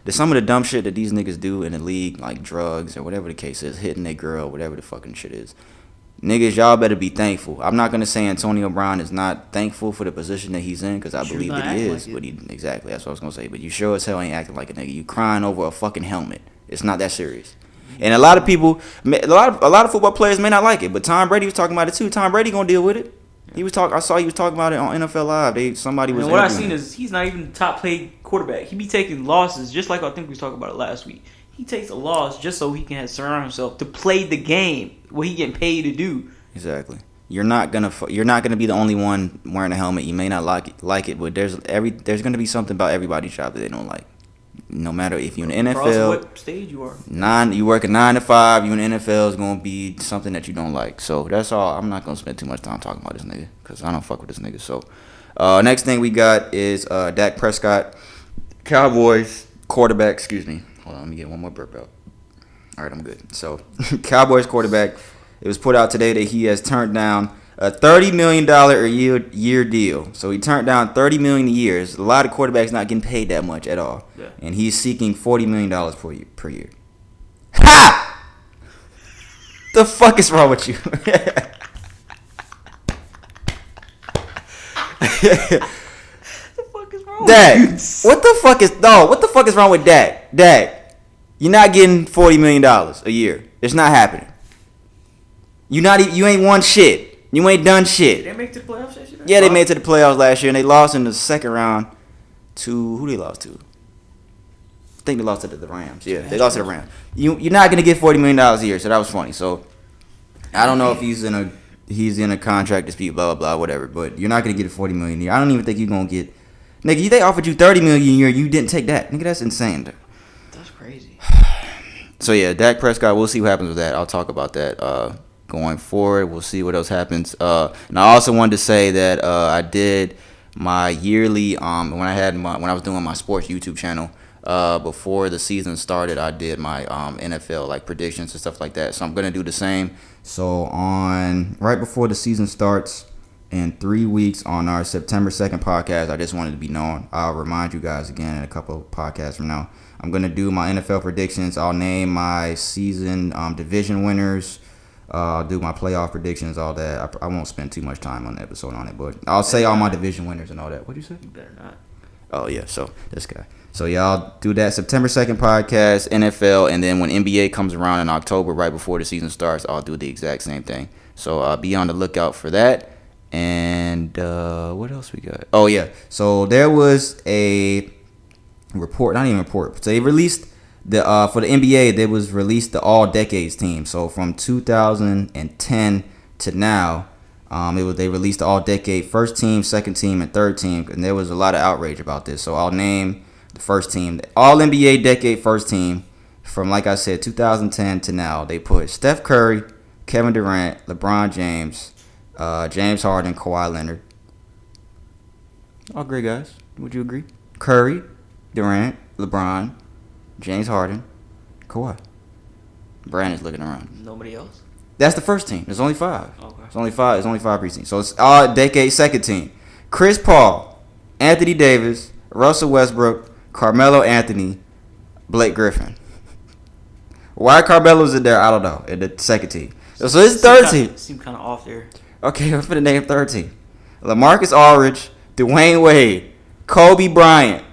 some of the dumb shit that these niggas do in the league, like drugs or whatever the case is, hitting their girl, whatever the fucking shit is. Niggas, y'all better be thankful. I'm not gonna say Antonio Brown is not thankful for the position that he's in, because I believe that he is. But exactly, that's what I was gonna say. But you sure as hell ain't acting like a nigga. You crying over a fucking helmet. It's not that serious. And a lot of people, a lot of football players may not like it, but Tom Brady was talking about it too. Tom Brady gonna deal with it. I saw he was talking about it on NFL Live. Somebody was. And what I seen is he's not even the top paid quarterback. He be taking losses, just like I think we was talking about it last week. He takes a loss just so he can surround himself to play the game, what he getting paid to do. Exactly. You're not gonna be the only one wearing a helmet. You may not like it, but there's gonna be something about everybody's job that they don't like. No matter if you're in the NFL, what stage you are. You work a 9 to 5. You in the NFL is gonna be something that you don't like. So that's all. I'm not gonna spend too much time talking about this nigga because I don't fuck with this nigga. So next thing we got is Dak Prescott, Cowboys quarterback. Excuse me. Hold on, let me get one more burp out. All right, I'm good. So Cowboys quarterback It was put out today that he has turned down a $30 million a year deal. So he turned down $30 million a year. There's a lot of quarterbacks not getting paid that much at all. Yeah. And he's seeking $40 million per year. Ha! The fuck is wrong with you? Dak, what the fuck is wrong with Dak? Dak, you're not getting $40 million a year. It's not happening. You ain't won shit. You ain't done shit. Did they make it to the playoffs last year? Yeah, they made it to the playoffs last year, and they lost in the second round to who they lost to? I think they lost to the Rams. Yeah, they lost to the Rams. You're not gonna get $40 million a year, so that was funny. So I don't know if he's in a contract dispute, blah blah blah, whatever. But you're not gonna get $40 million a year. I don't even think you're gonna get. Nigga, they offered you $30 million a year, you didn't take that. Nigga, that's insane. That's crazy. So yeah, Dak Prescott. We'll see what happens with that. I'll talk about that going forward. We'll see what else happens. And I also wanted to say that I did my yearly when I was doing my sports YouTube channel before the season started. I did my NFL like predictions and stuff like that. So I'm gonna do the same. So on right before the season starts. In 3 weeks on our September 2nd podcast, I just wanted to be known. I'll remind you guys again in a couple of podcasts from now. I'm going to do my NFL predictions. I'll name my season division winners. I'll do my playoff predictions, all that. I won't spend too much time on the episode on it, but I'll say all my division winners and all that. What'd you say? You better not. Oh, yeah. So this guy. So, yeah, I'll do that September 2nd podcast, NFL, and then when NBA comes around in October, right before the season starts, I'll do the exact same thing. So be on the lookout for that. And what else we got? Oh, yeah. So there was a report, not even a report. So they released the for the NBA, there was released the all decades team. So from 2010 to now, they released the all decade first team, second team, and third team. And there was a lot of outrage about this. So I'll name the first team, the all NBA decade first team from, like I said, 2010 to now. They put Steph Curry, Kevin Durant, LeBron James, James Harden, Kawhi Leonard. All great guys. Would you agree? Curry, Durant, LeBron, James Harden, Kawhi. Brandon's looking around. Nobody else? That's the first team. There's only 5. Okay. It's only 5 preseasons. So it's all decade second team. Chris Paul, Anthony Davis, Russell Westbrook, Carmelo Anthony, Blake Griffin. Why Carmelo's in there, I don't know. In the second team. So it's third team. Seem kind of off there. Okay, I'm finna name third team. LaMarcus Aldridge, Dwayne Wade, Kobe Bryant,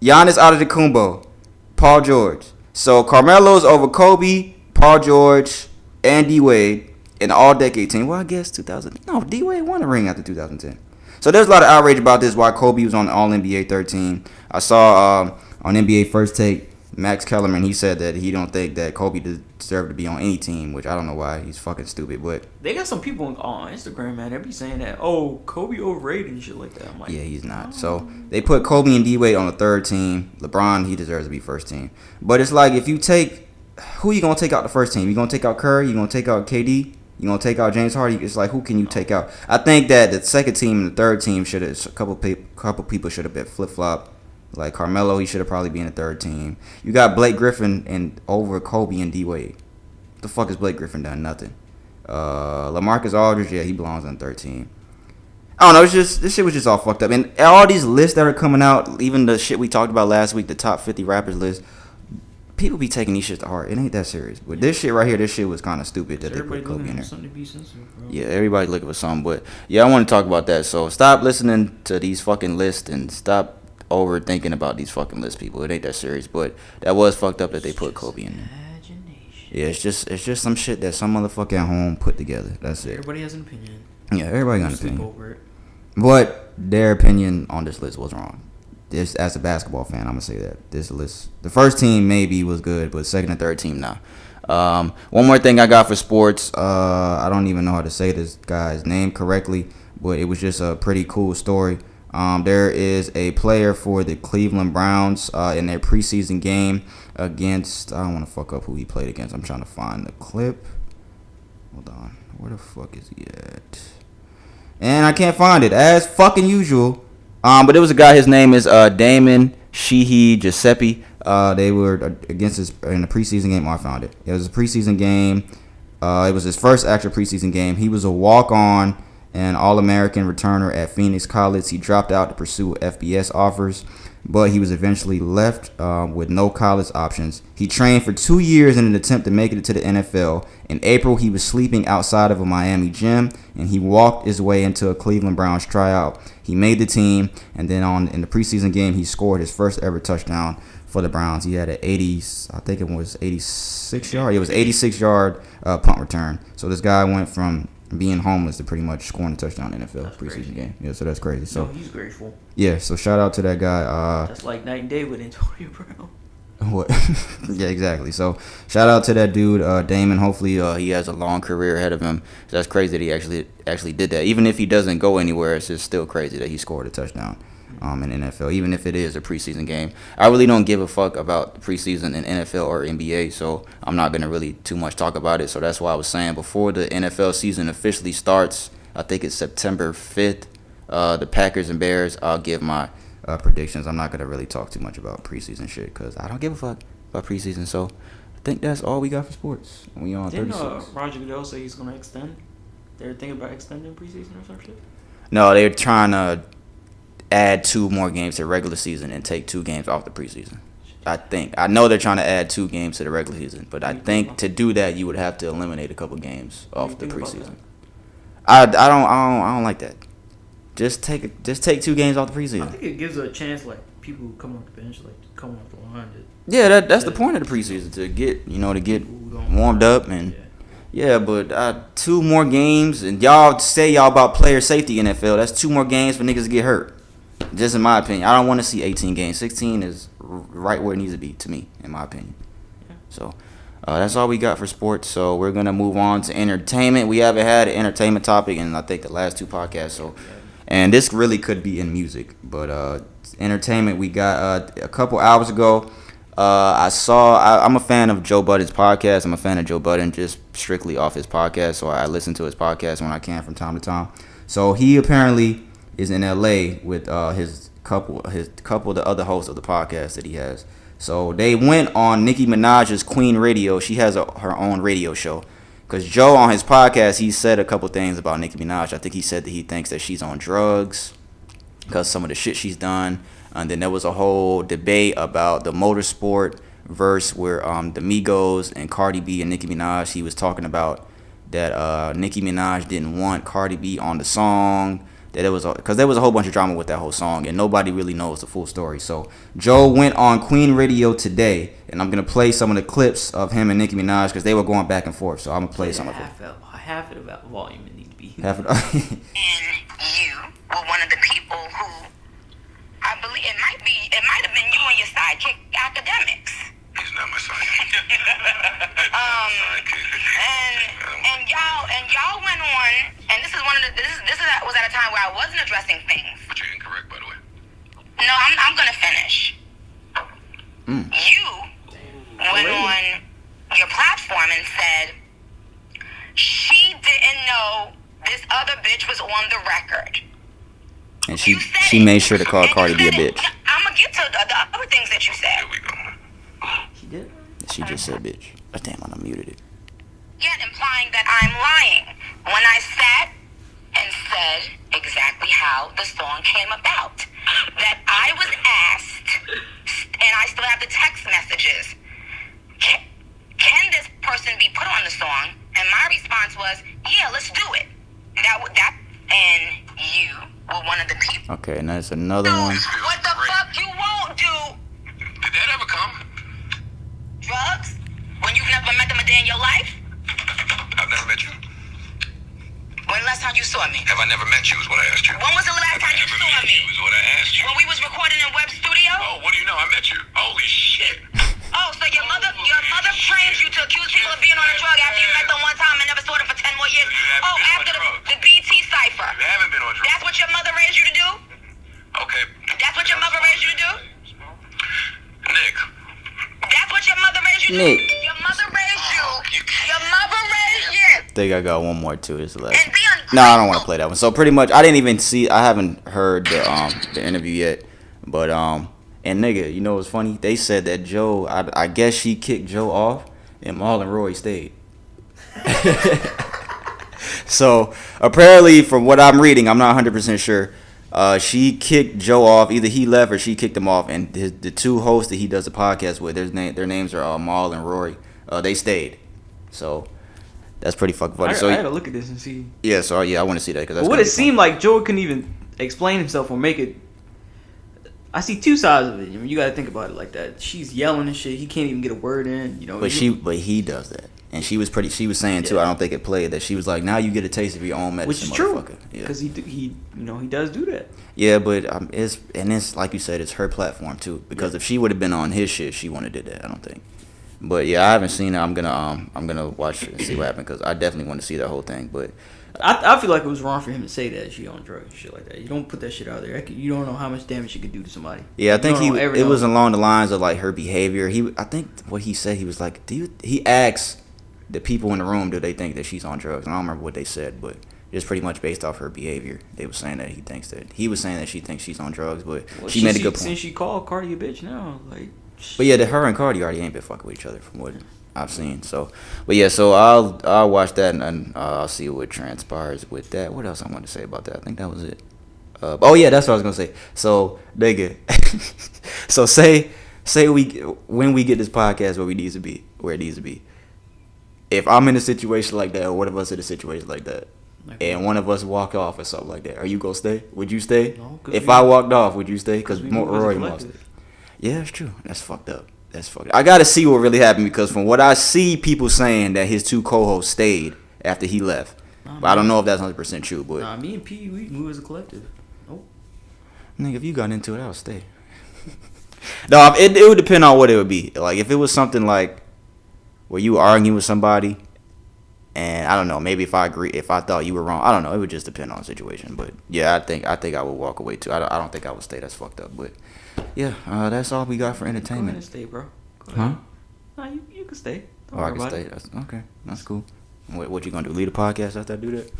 Giannis Antetokounmpo, Paul George. So Carmelo's over Kobe, Paul George, and D-Wade in the all-decade team. Well, I guess 2000. No, D-Wade won a ring after 2010. So there's a lot of outrage about this, why Kobe was on the All-NBA third team. I saw on NBA First Take, Max Kellerman, he said that he don't think that Kobe deserved to be on any team, which I don't know why. He's fucking stupid, but they got some people on Instagram, man. They be saying that, oh, Kobe overrated and shit like that. I'm like, yeah, he's not. So they put Kobe and D-Wade on the third team. LeBron, he deserves to be first team. But it's like, if you take, who you gonna take out the first team? You gonna take out Curry? You gonna take out KD? You gonna take out James Harden? It's like, who can you take out? I think that the second team and the third team should have, a couple people should have been flip-flopped. Like Carmelo, he should have probably been in the third team. You got Blake Griffin and over Kobe and D-Wade. What the fuck has Blake Griffin done? Nothing. LaMarcus Aldridge, yeah, he belongs on the third team. I don't know. It's just, this shit was just all fucked up. And all these lists that are coming out, even the shit we talked about last week, the top 50 rappers list, people be taking these shit to heart. It ain't that serious. But this shit right here, this shit was kind of stupid that they put Kobe in there. Something to be sensitive, bro. Yeah, everybody looking for something. But yeah, I want to talk about that. So stop listening to these fucking lists and stop overthinking about these fucking lists, people. It ain't that serious, but that was fucked up that they put Kobe in there. Yeah, it's just some shit that some motherfucker at home put together. That's it. Everybody has an opinion. Yeah, everybody got an Sleep opinion. over it. But their opinion on this list was wrong. This, as a basketball fan, I'm gonna say that this list, the first team maybe was good, but second and third team nah. One more thing I got for sports. I don't even know how to say this guy's name correctly, but it was just a pretty cool story. There is a player for the Cleveland Browns in their preseason game against, I don't want to fuck up who he played against. I'm trying to find the clip. Hold on. Where the fuck is he at? And I can't find it, as fucking usual. But it was a guy, his name is Damon Sheehy-Guiseppi. They were against us in a preseason game. Oh, I found it. It was a preseason game. It was his first actual preseason game. He was a walk-on and All-American returner at Phoenix College. He dropped out to pursue FBS offers, but he was eventually left with no college options. He trained for 2 years in an attempt to make it to the NFL. In April, he was sleeping outside of a Miami gym, and he walked his way into a Cleveland Browns tryout. He made the team, and then in the preseason game, he scored his first ever touchdown for the Browns. He had an 86-yard punt return. So this guy went from being homeless to pretty much scoring a touchdown in the NFL preseason game. Yeah, so that's crazy. So he's grateful. Yeah, so shout out to that guy. That's like night and day with Antonio Brown. What? Yeah, exactly. So shout out to that dude, Damon. Hopefully he has a long career ahead of him. So that's crazy that he actually did that. Even if he doesn't go anywhere, it's just still crazy that he scored a touchdown in the NFL, even if it is a preseason game. I really don't give a fuck about the preseason in NFL or NBA, so I'm not going to really too much talk about it. So that's why I was saying before the NFL season officially starts, I think it's September 5th, the Packers and Bears, I'll give my predictions. I'm not going to really talk too much about preseason shit because I don't give a fuck about preseason. So I think that's all we got for sports. We on 36. Didn't Roger Goodell say he's going to extend? They're thinking about extending preseason or some shit? No, they're trying to add 2 more games to the regular season and take 2 games off the preseason. I know they're trying to add 2 games to the regular season, but I think to do that you would have to eliminate a couple games off the preseason. I don't like that. Just take 2 games off the preseason. I think it gives a chance, like people who come off the bench, like come off the line. Yeah, that's the point of the preseason, to get warmed up and yeah, but 2 more games, and y'all say y'all about player safety in NFL. That's 2 more games for niggas to get hurt. Just in my opinion, I don't want to see 18 games. 16 is right where it needs to be, to me, in my opinion. So that's all we got for sports. So we're gonna move on to entertainment. We haven't had an entertainment topic in I think the last 2 podcasts. So, and this really could be in music, but entertainment we got a couple hours ago. I'm a fan of Joe Budden's podcast. I'm a fan of Joe Budden just strictly off his podcast. So I listen to his podcast when I can from time to time. So he apparently is in LA with his couple, the other hosts of the podcast that he has. So they went on Nicki Minaj's Queen Radio. She has her own radio show. Because Joe on his podcast, he said a couple things about Nicki Minaj. I think he said that he thinks that she's on drugs because some of the shit she's done. And then there was a whole debate about the motorsport verse where the Migos and Cardi B and Nicki Minaj, he was talking about that Nicki Minaj didn't want Cardi B on the song. That it was because there was a whole bunch of drama with that whole song, and nobody really knows the full story. So Joe went on Queen Radio today, and I'm gonna play some of the clips of him and Nicki Minaj because they were going back and forth. So I'm gonna play some of it. Half of the volume it needs to be. And you were one of the people who, I believe it might have been you and your sidekick academics. He's not my sidekick. And y'all went on, and this was at a time where I wasn't addressing things. But you're incorrect, by the way. No, I'm gonna finish. You went on your platform and said she didn't know this other bitch was on the record. And she made sure to call Cardi B a bitch. I'm gonna get to the other things that you said. Here we go. She did? She just said bitch. Oh, damn, I muted it. Yet implying that I'm lying when I sat and said exactly how the song came about. That I was asked, and I still have the text messages, can this person be put on the song? And my response was, yeah, let's do it. And you were one of the people. Okay, and that's another one. What the fuck you won't do? Did that ever come? Drugs? When you've never met them a day in your life? I've never met you. When the last time you saw me? Have I never met you is what I asked you. When was the last time you saw me? Is what I asked you. When we was recording in Web Studio? Oh, what do you know? I met you. Holy shit. Oh, so your mother framed you to accuse people of being on a drug after you met them one time and never saw them for 10 more years. Oh, after the BT cipher. You haven't been on drugs. That's what your mother raised you to do? Okay. That's what your mother raised you to do? Nick. That's what your mother raised you to do? Nick. Your mother raised you. Your mother raised you. I think I got one more too. This is the last And one. be ungrateful. No, I don't want to play that one. So pretty much, I haven't heard the interview yet, but and nigga, you know what's funny? They said that Joe, I guess she kicked Joe off, and Marlon Roy stayed. So apparently, from what I'm reading, I'm not 100% sure. She kicked Joe off. Either he left or she kicked him off. And the two hosts that he does the podcast with, their names are Mal and Rory. They stayed. So that's pretty fucking funny. I gotta look at this and see. Yeah. So I want to see that because what it seemed like Joe couldn't even explain himself or make it. I see two sides of it. I mean, you got to think about it like that. She's yelling and shit. He can't even get a word in. You know. But he does that, and she was saying too. I don't think it played that she was like, now you get a taste of your own medicine, which is true. Because he does do that. Yeah, but it's like you said, it's her platform too. Because if she would have been on his shit, she wouldn't have did that. I don't think. But yeah, I haven't seen it. I'm gonna watch it and see what happened because I definitely want to see that whole thing. But I feel like it was wrong for him to say that she on drugs and shit like that. You don't put that shit out there. You don't know how much damage you could do to somebody. Yeah, I think it was along the lines of like her behavior. I think what he said, he was like, he asked the people in the room, do they think that she's on drugs? And I don't remember what they said, but it's pretty much based off her behavior. They were saying that he was saying that she thinks she's on drugs, but she made a good point. Since she called Cardi a bitch now, like. But yeah, her and Cardi already ain't been fucking with each other from what I've seen. So, but yeah, so I'll watch that and I'll see what transpires with that. What else I want to say about that? I think that was it. Oh yeah, that's what I was gonna say. So nigga, so say when we get this podcast where it needs to be. If I'm in a situation like that, or one of us in a situation like that, and one of us walk off or something like that, are you gonna stay? Would you stay? No, if I walked off, would you stay? Because Rory lost it. Yeah, that's true. That's fucked up. I gotta see what really happened because from what I see, people saying that his two co-hosts stayed after he left. But I don't know if that's 100% true. But me and P, we move as a collective. Nope. Nigga, if you got into it, I'll stay. No, it would depend on what it would be. Like if it was something like where you were arguing with somebody, and I don't know, maybe if I thought you were wrong, I don't know. It would just depend on the situation. But yeah, I think I would walk away too. I don't think I would stay. That's fucked up. But yeah, that's all we got for entertainment. Go ahead and stay, bro. Huh? Nah, you can stay. I can stay. Okay, that's cool. What you gonna do? Leave the podcast after I do that?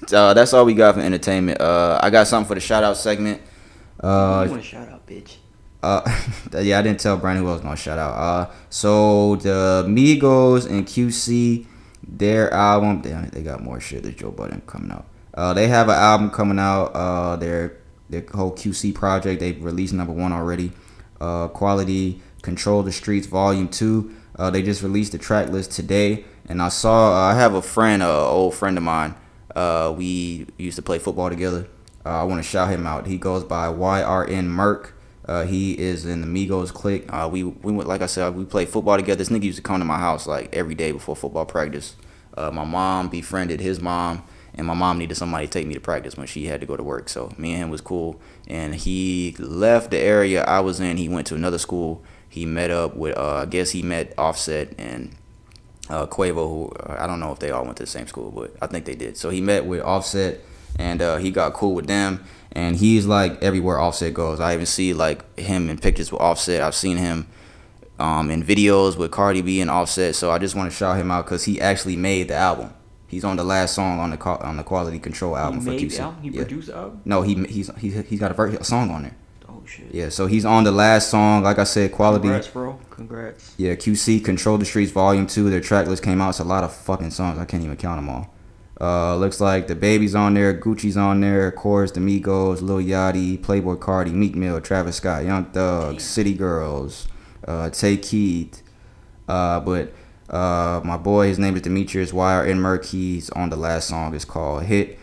So that's all we got for entertainment. I got something for the shout out segment. You want to shout out, bitch? Yeah, I didn't tell Brandon who I was gonna shout out. So the Migos and QC, their album, they got more shit. There's Joe Budden coming out. They have an album coming out. Their whole QC project, they've released number 1 already. Quality Control the Streets Volume 2. They just released the track list today, and I have a friend, an old friend of mine. We used to play football together. I want to shout him out. He goes by YRN Merc. He is in the Migos clique. We went, like I said, we played football together. This nigga used to come to my house like every day before football practice. My mom befriended his mom, and my mom needed somebody to take me to practice when she had to go to work. So me and him was cool. And he left the area I was in. He went to another school. He met up with, I guess he met Offset and Quavo, who I don't know if they all went to the same school, but I think they did. So he met with Offset, and he got cool with them. And he's like everywhere Offset goes. I even see like him in pictures with Offset. I've seen him in videos with Cardi B and Offset. So I just want to shout him out because he actually made the album. He's on the last song on the Quality Control album for QC. He produced the album? No, he's got a song on there. Oh shit. Yeah, so he's on the last song. Like I said, Quality. Congrats, bro. Congrats. Yeah, QC Control the Streets Volume 2. Their track list came out. It's a lot of fucking songs. I can't even count them all. Looks like the Baby's on there, Gucci's on there, of course, the Migos, Lil Yachty, Playboy Cardi, Meek Mill, Travis Scott, Young Thug, City Girls, Tay Keith, but my boy, his name is Demetrius YRN Merc. He's on the last song. It's called Hit.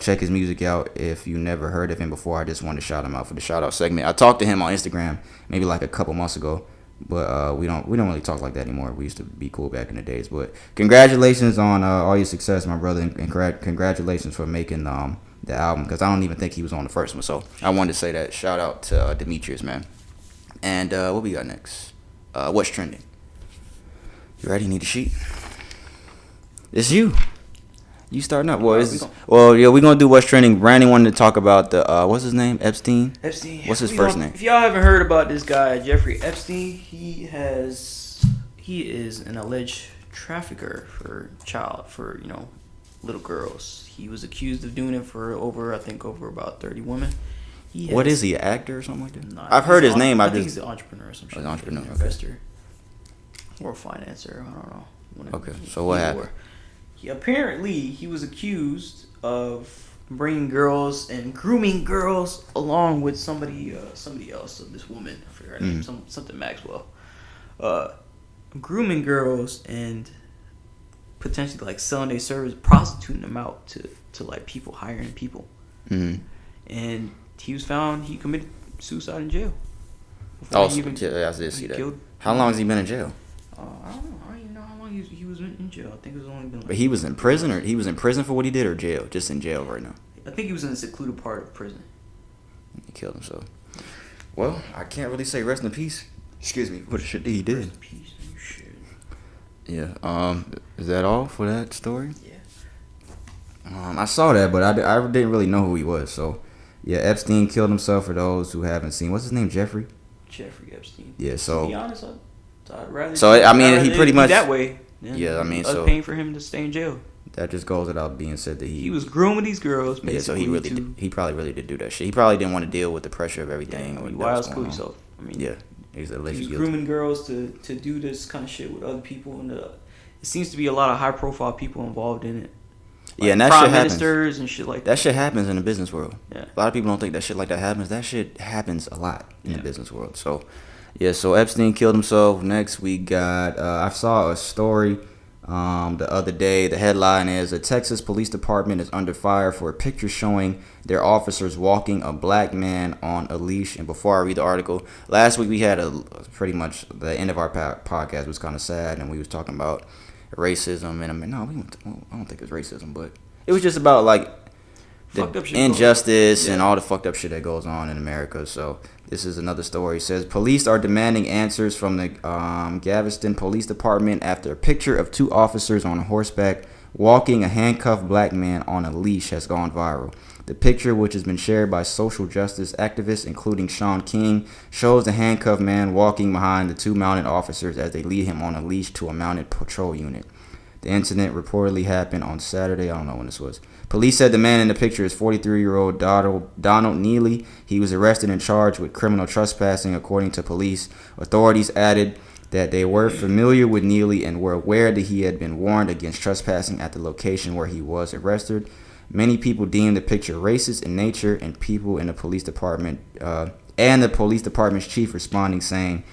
Check his music out if you never heard of him before. I just wanted to shout him out for the shout out segment. I talked to him on Instagram maybe like a couple months ago, but we don't really talk like that anymore. We used to be cool back in the days. But congratulations on all your success, my brother, and congratulations for making the album, because I don't even think he was on the first one. So I wanted to say that. Shout out to Demetrius, man. And what we got next? What's trending? You ready? Need a sheet? It's you. You starting up. We're gonna do what's trending. Brandon wanted to talk about the what's his name? Epstein. What's his first name? If y'all haven't heard about this guy, Jeffrey Epstein, he is an alleged trafficker for little girls. He was accused of doing it for over about 30 women. What is he, an actor or something like that? Nah, I've heard his name. I think he's an entrepreneur or some shit. An entrepreneur, investor, or a financer. I don't know. Okay, so what happened? He was accused of bringing girls and grooming girls along with somebody else, this woman, I forget her name, something Maxwell. Grooming girls and potentially like selling their service, prostituting them out to like people, hiring people. Mm-hmm. And he was found, he committed suicide in jail. I did see that. How long has he been in jail? I don't know. I don't even know how long he was in jail. I think it was only been. But he was in prison, or he was in prison for what he did, or jail? Just in jail right now. I think he was in a secluded part of prison. He killed himself. Well, I can't really say rest in peace. Excuse me. What shit he did? Rest in peace. You should. Yeah. Is that all for that story? Yeah. I saw that, but I didn't really know who he was. So, yeah, Epstein killed himself. For those who haven't seen, what's his name? Jeffrey Epstein. Yeah. So. To be honest, I'd rather. So I mean, he pretty much that way. Yeah, I mean, so paying for him to stay in jail. That just goes without being said that he was grooming these girls. Yeah, so he probably really did do that shit. He probably didn't want to deal with the pressure of everything. Yeah, why else kill yourself? I mean, yeah, he's grooming girls to do this kind of shit with other people, and it seems to be a lot of high profile people involved in it. Like yeah, and that prime shit happens. Ministers and shit like that. That shit happens in the business world. Yeah. A lot of people don't think that shit like that happens. That shit happens a lot in the business world. So, yeah, so Epstein killed himself. Next, we got, I saw a story the other day. The headline is, a Texas police department is under fire for a picture showing their officers walking a black man on a leash. And before I read the article, last week we had pretty much the end of our podcast was kind of sad, and we was talking about racism, and I mean, I don't think it was racism, but it was just about like the injustice and all the fucked up shit that goes on in America. So this is another story. It says police are demanding answers from the Galveston Police Department after a picture of two officers on horseback walking a handcuffed black man on a leash has gone viral. The picture, which has been shared by social justice activists, including Sean King, shows the handcuffed man walking behind the two mounted officers as they lead him on a leash to a mounted patrol unit. The incident reportedly happened on Saturday. I don't know when this was. Police said the man in the picture is 43-year-old Donald Neely. He was arrested and charged with criminal trespassing, according to police. Authorities added that they were familiar with Neely and were aware that he had been warned against trespassing at the location where he was arrested. Many people deemed the picture racist in nature, and people in the police department and the police department's chief responding saying,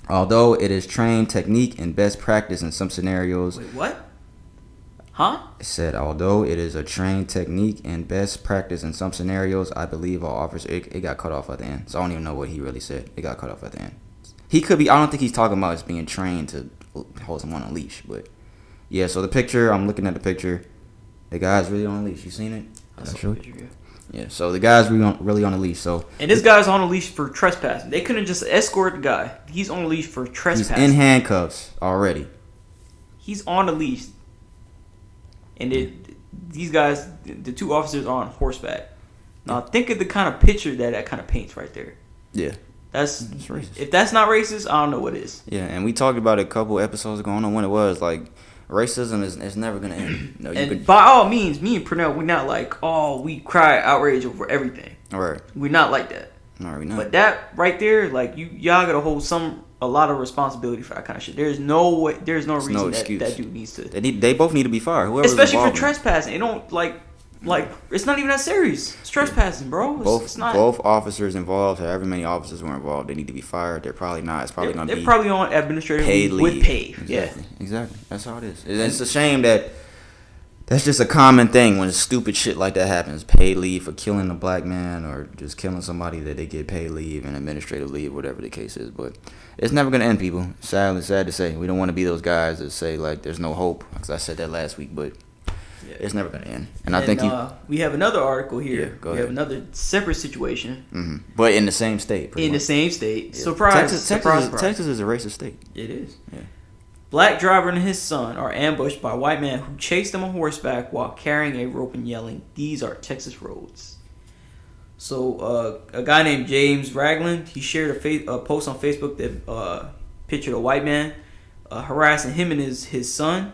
although it is trained technique and best practice in some scenarios. Wait, what? Huh? It said, although it is a trained technique and best practice in some scenarios, I believe all officers. It got cut off at the end, so I don't even know what he really said. It got cut off at the end. He could be. I don't think he's talking about us being trained to hold someone on a leash, but yeah. So the picture, I'm looking at the picture. The guy's really on a leash. You seen it? I saw the picture, yeah. So the guy's really on a leash. So and this guy's on a leash for trespassing. They couldn't just escort the guy. He's on a leash for trespassing. He's in handcuffs already. He's on a leash, and these guys, the two officers, are on horseback. Now think of the kind of picture that kind of paints right there. Yeah. That's racist. If that's not racist, I don't know what is. Yeah, and we talked about it a couple episodes ago. I don't know when it was. Like, racism is never gonna end. No, by all means, me and Pernell, we're not like, oh, we cry outrage over everything. All right. We're not like that. No, we're not. But that right there, like y'all gotta hold a lot of responsibility for that kind of shit. There's no way. There's no reason that dude needs to. They both need to be fired. Whoever's especially for involved. Trespassing. It don't like it's not even that serious. It's trespassing, bro. It's not. Both officers involved, however many officers were involved, they need to be fired. They're probably not. It's probably going to be. They're probably on administrative paid leave with pay. Exactly. That's how it is. It's a shame that that's just a common thing when stupid shit like that happens. Paid leave for killing a black man or just killing somebody, that they get paid leave and administrative leave, whatever the case is. But it's never going to end, people. Sad to say. We don't want to be those guys that say like there's no hope. Because I said that last week, but. Yeah. It's never going to end. And I think we have another article here. Yeah, go ahead. We have another separate situation. Mm-hmm. But in the same state. The same state. Yeah. Surprise. Texas is a racist state. It is. Yeah. Black driver and his son are ambushed by white man who chased them on horseback while carrying a rope and yelling, "These are Texas roads." So a guy named James Ragland, he shared a post on Facebook that pictured a white man harassing him and his son.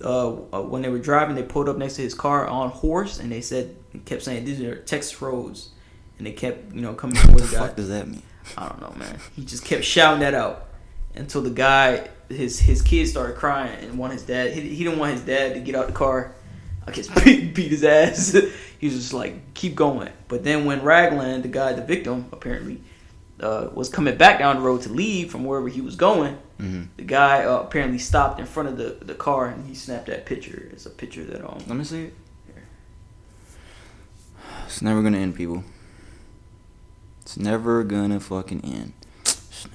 When they were driving, they pulled up next to his car on horse, and they kept saying, "These are Texas roads," and they kept coming towards the guy. What the fuck does that mean? I don't know, man. He just kept shouting that out until the guy his kids started crying and want his dad. He didn't want his dad to get out the car. I guess beat his ass. He was just like, keep going. But then when Raglan, the victim apparently, was coming back down the road to leave from wherever he was going, the guy apparently stopped in front of the car and he snapped that picture. It's a picture that Let me see it. It's never gonna end, people. It's never gonna fucking end. This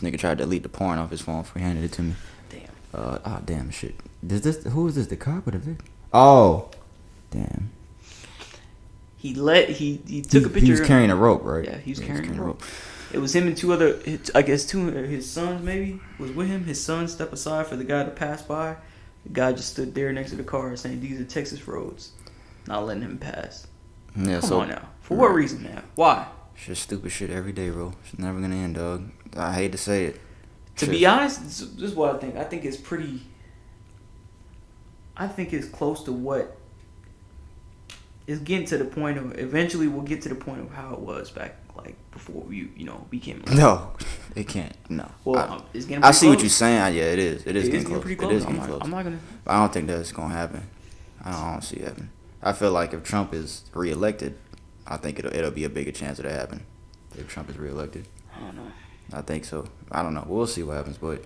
nigga tried to delete the porn off his phone before he handed it to me. Damn. Damn shit. Who is this? The cop or the victim? Oh, damn. He took a picture. He was carrying a rope, right? Yeah, he was carrying a rope. It was him and two of his sons maybe was with him. His son stepped aside for the guy to pass by. The guy just stood there next to the car saying, "These are Texas roads," not letting him pass. Yeah, Come on now. For what reason, man? Why? It's just stupid shit every day, bro. It's never gonna end, dog. I hate to say it. To be honest, this is what I think. I think it's close to what is getting to the point of. Eventually, we'll get to the point of how it was back, like before we, became. No, it can't. No. Well, it's getting. I see close. what you're saying. Yeah, it is. It is getting close. Pretty close. It is getting close. I'm not gonna. But I don't think that's gonna happen. I don't see it happen. I feel like if Trump is reelected, I think it'll be a bigger chance of that happening. If Trump is reelected. I don't know. I think so. I don't know. We'll see what happens, but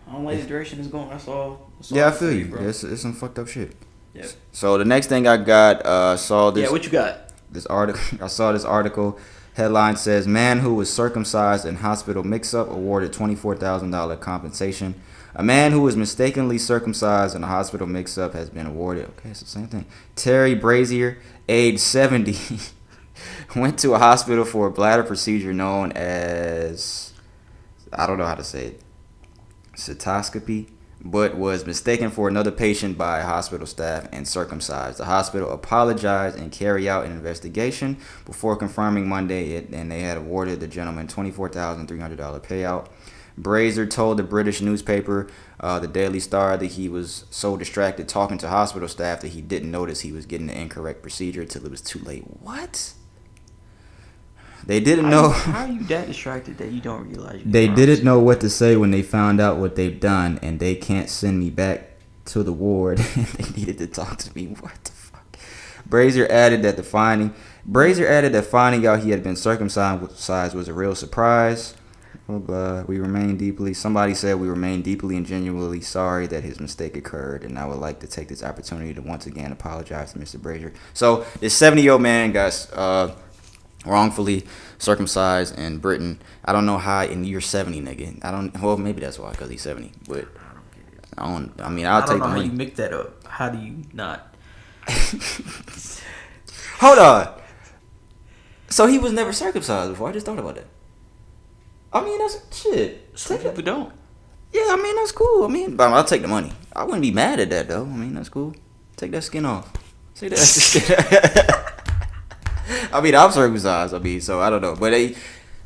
I don't like the direction it's going. That's all. Yeah, I feel you. Bro. It's some fucked up shit. Yeah. So the next thing I got, saw this. Yeah, what you got? This article. I saw this article. Headline says: Man who was circumcised in hospital mix-up awarded $24,000 compensation. A man who was mistakenly circumcised in a hospital mix-up has been awarded. Okay, it's the same thing. Terry Brazier, age 70, went to a hospital for a bladder procedure known as, I don't know how to say it, cystoscopy, but was mistaken for another patient by hospital staff and circumcised. The hospital apologized and carried out an investigation before confirming Monday and they had awarded the gentleman $24,300 payout. Brazier told the British newspaper, the Daily Star, that he was so distracted talking to hospital staff that he didn't notice he was getting the incorrect procedure until it was too late. What? They didn't know. How are you that distracted that you don't realize? They didn't know what to say when they found out what they've done, and they can't send me back to the ward. They needed to talk to me. What the fuck? Brazier added that finding out he had been circumcised was a real surprise. We remain deeply. Somebody said we remain deeply and genuinely sorry that his mistake occurred, and I would like to take this opportunity to once again apologize to Mr. Brazier. So this 70-year-old man got wrongfully circumcised in Britain. I don't know how in year 70, nigga. Well, maybe that's why, because he's 70. But I'll take the money. How you make that up. How do you not? Hold on. So he was never circumcised before. I just thought about that. I mean, that's shit. Some people don't. Yeah, I mean, that's cool. But I'll take the money. I wouldn't be mad at that, though. That's cool. Take that skin off. Take that skin. I'm circumcised. So I don't know. But I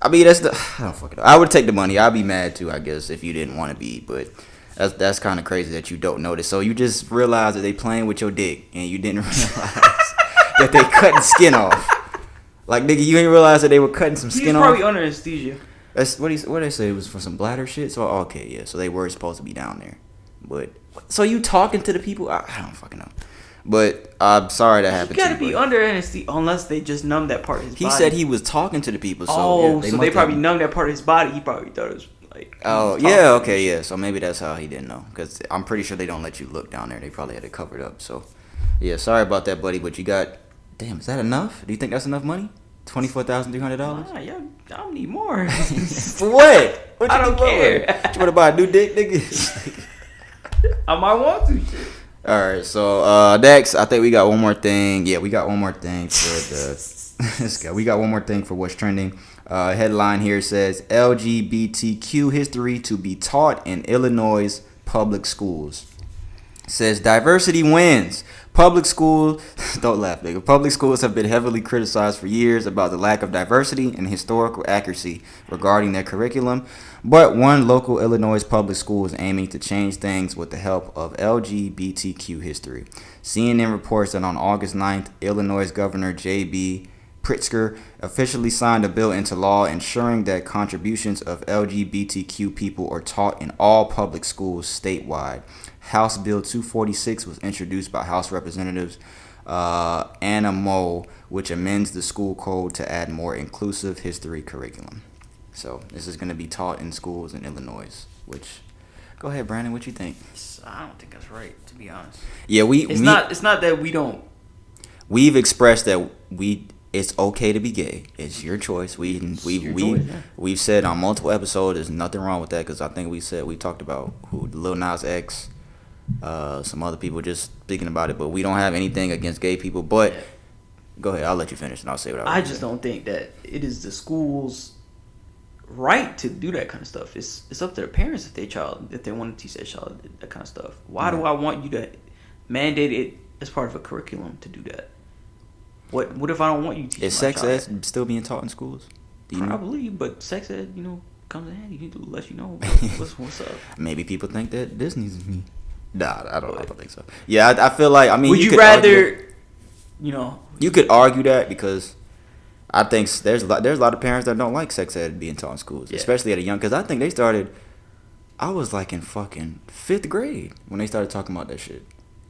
don't fucking know. I would take the money. I'd be mad too, I guess, if you didn't want to be. But that's kind of crazy that you don't notice. So you just realize that they playing with your dick, and you didn't realize that they cutting skin off. Like, nigga, you ain't realize that they were cutting some skin off. He's probably under anesthesia. That's what they say. It was for some bladder shit. So okay, yeah. So they were supposed to be down there, but so you talking to the people? I don't fucking know. But I'm sorry that happened. You gotta to you, be under anesthesia unless they just numb that part of his body. He said he was talking to the people. So they probably numbed that part of his body. He probably thought it was like. Oh yeah, okay, yeah. So maybe that's how he didn't know, because I'm pretty sure they don't let you look down there. They probably had it covered up. So yeah, sorry about that, buddy. But you got. Damn, is that enough? Do you think that's enough money? $24,300? Nah, yeah, I don't need more. For what? I don't care. You want to buy a new dick, nigga? I might want to. All right, so next, I think we got one more thing. Yeah, we got one more thing for the. We got one more thing for what's trending. Headline here says LGBTQ history to be taught in Illinois public schools. Says diversity wins. Public schools, don't laugh, nigga. Public schools have been heavily criticized for years about the lack of diversity and historical accuracy regarding their curriculum. But one local Illinois public school is aiming to change things with the help of LGBTQ history. CNN reports that on August 9th, Illinois Governor J.B. Pritzker officially signed a bill into law ensuring that contributions of LGBTQ people are taught in all public schools statewide. House Bill 246 was introduced by House Representatives Anna Moe, which amends the school code to add more inclusive history curriculum. So this is going to be taught in schools in Illinois, which... Go ahead, Brandon. What you think? I don't think that's right, to be honest. Yeah, It's not that we don't. We've expressed that it's okay to be gay. It's your choice. We've said on multiple episodes there's nothing wrong with that because I think we talked about Lil Nas X, some other people just speaking about it, but we don't have anything against gay people. But go ahead, I'll let you finish and I'll say what I just don't think that it is the school's right to do that kind of stuff. It's up to the parents if they want to teach their child that kind of stuff. Why do I want you to mandate it as part of a curriculum to do that? What if I don't want you to teach? Is sex ed still being taught in schools? Probably, but sex ed, comes in handy. To let you know what's up. Maybe people think that Disney's me. Nah, I don't think so. Yeah, I feel like would you rather? You could argue that because I think there's a lot of parents that don't like sex ed being taught in schools, especially at a young. Because I think they started. I was like in fucking 5th grade when they started talking about that shit.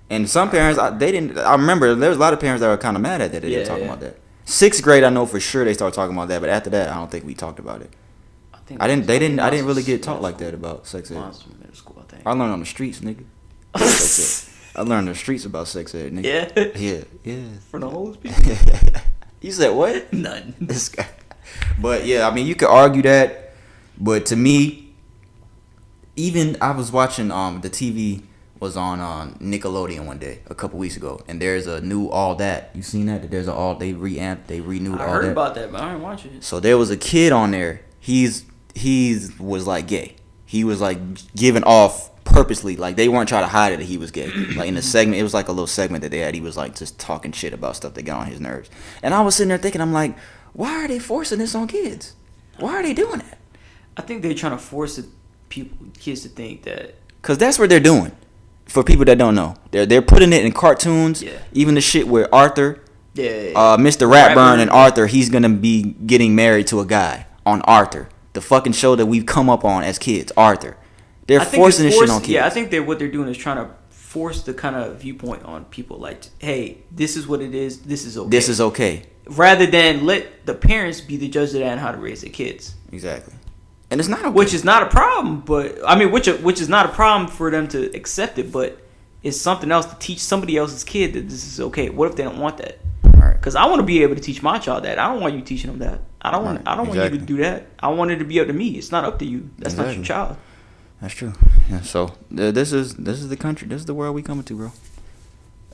And some parents, they didn't. I remember there was a lot of parents that were kind of mad at that. They didn't talk about that. 6th grade, I know for sure they started talking about that. But after that, I don't think we talked about it. I didn't really get taught like that about sex ed. Middle school, I think. I learned on the streets, nigga. I learned on the streets about sex ed, nigga. Yeah. For the oldest people. You said what? None. This guy. But yeah, I mean, you could argue that. But to me, even I was watching the TV was on Nickelodeon one day a couple weeks ago, and there's a new All That. You seen that? There's they renewed All That. I heard about that, but I didn't watch it. So there was a kid on there. He was like gay. He was like giving off purposely, like they weren't trying to hide it that he was gay. Like in the segment, it was like a little segment that they had. He was like just talking shit about stuff that got on his nerves. And I was sitting there thinking, I'm like, why are they forcing this on kids? Why are they doing that? I think they're trying to force kids to think that. Cause that's what they're doing. For people that don't know, they're putting it in cartoons. Yeah. Even the shit where Arthur, Mr. Ratburn and Arthur, he's gonna be getting married to a guy on Arthur, the fucking show that we've come up on as kids. Arthur, they're forcing this shit on kids. Yeah, I think what they're doing is trying to force the kind of viewpoint on people. Like, hey, this is what it is. This is okay. This is okay. Rather than let the parents be the judge of that and how to raise their kids. Exactly. And it's not okay. Which is not a problem, but I mean, which is not a problem for them to accept it, but it's something else to teach somebody else's kid that this is okay. What if they don't want that? Right. Because I want to be able to teach my child that. I don't want you teaching them that. I don't want you to do that. I want it to be up to me. It's not up to you. That's not your child. That's true. Yeah, so this is the country. This is the world we coming to,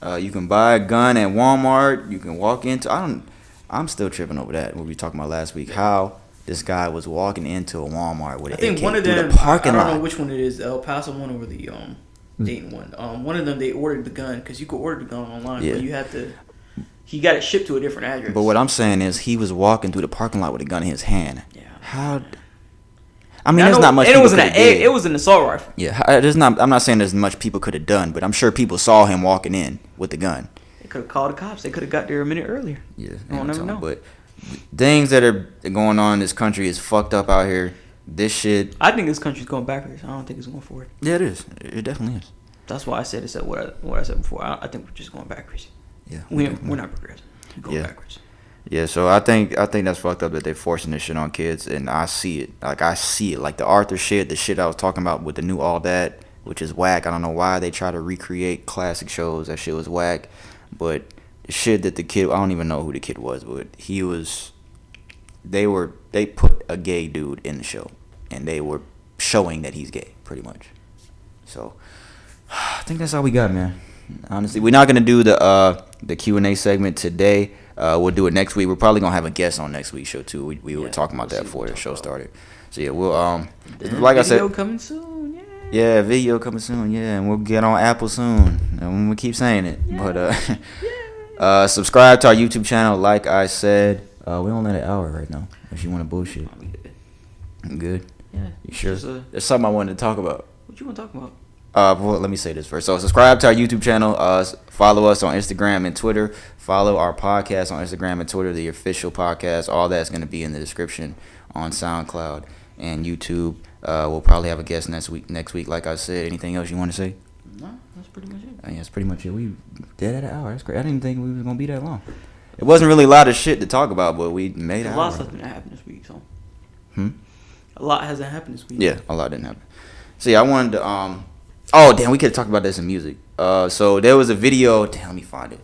bro. You can buy a gun at Walmart. You can walk into. I'm still tripping over that. What we were talking about last week. How this guy was walking into a Walmart with an AK. I think one of them. The parking lot. I don't know which one it is. The El Paso one or the Dayton one. One of them they ordered the gun because you could order the gun online, but you have to. He got it shipped to a different address. But what I'm saying is he was walking through the parking lot with a gun in his hand. Yeah. How? I mean, there's not much. And it was an assault rifle. Yeah, there's not. I'm not saying there's much people could have done, but I'm sure people saw him walking in with the gun. They could have called the cops. They could have got there a minute earlier. Yeah, I don't know. But things that are going on in this country is fucked up out here. This shit. I think this country's going backwards. I don't think it's going forward. Yeah, it is. It definitely is. That's why I said what I said before. I think we're just going backwards. Yeah, we're not progressing. We're going backwards. Yeah, so I think that's fucked up that they're forcing this shit on kids, and I see it. Like the Arthur shit, the shit I was talking about with the new All That, which is whack. I don't know why they try to recreate classic shows. That shit was whack. But the shit that the kid, I don't even know who the kid was, but they put a gay dude in the show, and they were showing that he's gay, pretty much. So I think that's all we got, man. Honestly, we're not gonna do the Q&A segment today. We'll do it next week. We're probably gonna have a guest on next week's show too. We were talking about that before the show started. So yeah, we'll like I said, video coming soon. Yeah, video coming soon. Yeah, and we'll get on Apple soon. And we keep saying it, but subscribe to our YouTube channel. Like I said, we only at an hour right now. If you want to bullshit, I'm good. Yeah, you sure? There's something I wanted to talk about. What you want to talk about? Well, let me say this first. So subscribe to our YouTube channel. Follow us on Instagram and Twitter. Follow our podcast on Instagram and Twitter, the official podcast. All that's going to be in the description on SoundCloud and YouTube. We'll probably have a guest next week. Like I said, anything else you want to say? No, that's pretty much it. Yeah, that's pretty much it. We did at an hour. That's great. I didn't think we was going to be that long. It wasn't really a lot of shit to talk about, but we made it. A lot of stuff didn't happen this week, so. A lot hasn't happened this week. Yeah, a lot didn't happen. So yeah, I wanted to oh damn, we could have talked about this in music. So there was a video. Damn, let me find it.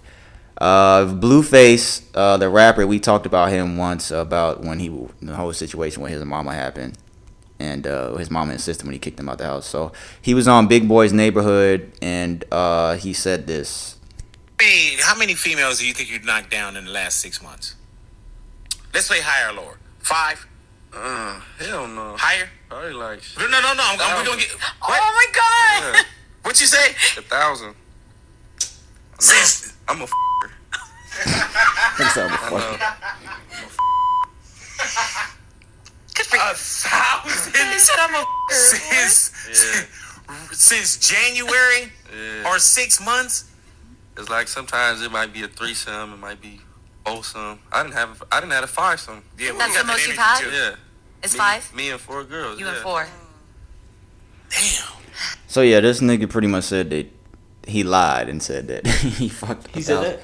Blueface, the rapper, we talked about him once about when the whole situation with his mama happened, and his mama and sister when he kicked him out the house. So he was on Big Boy's Neighborhood, and he said this. Hey, how many females do you think you'd knocked down in the last 6 months? Let's say higher or lower. 5. Hell no. Higher? Probably like No. We gonna get. Oh my God! yeah, What you say? 1,000. Since I'm a f***er. Thanks, I'm a I fuck. know. Good for you. 1,000 He said I'm a since January Yeah. or 6 months. It's like sometimes it might be a threesome, it might be foursome. I didn't have a fivesome. Yeah, well, That's we got the most that you've energy, had? too. Yeah. It's Me- 5? Me and 4 girls. You yeah. and 4. Damn. So yeah, this nigga pretty much said that he lied and said that he fucked. He said that?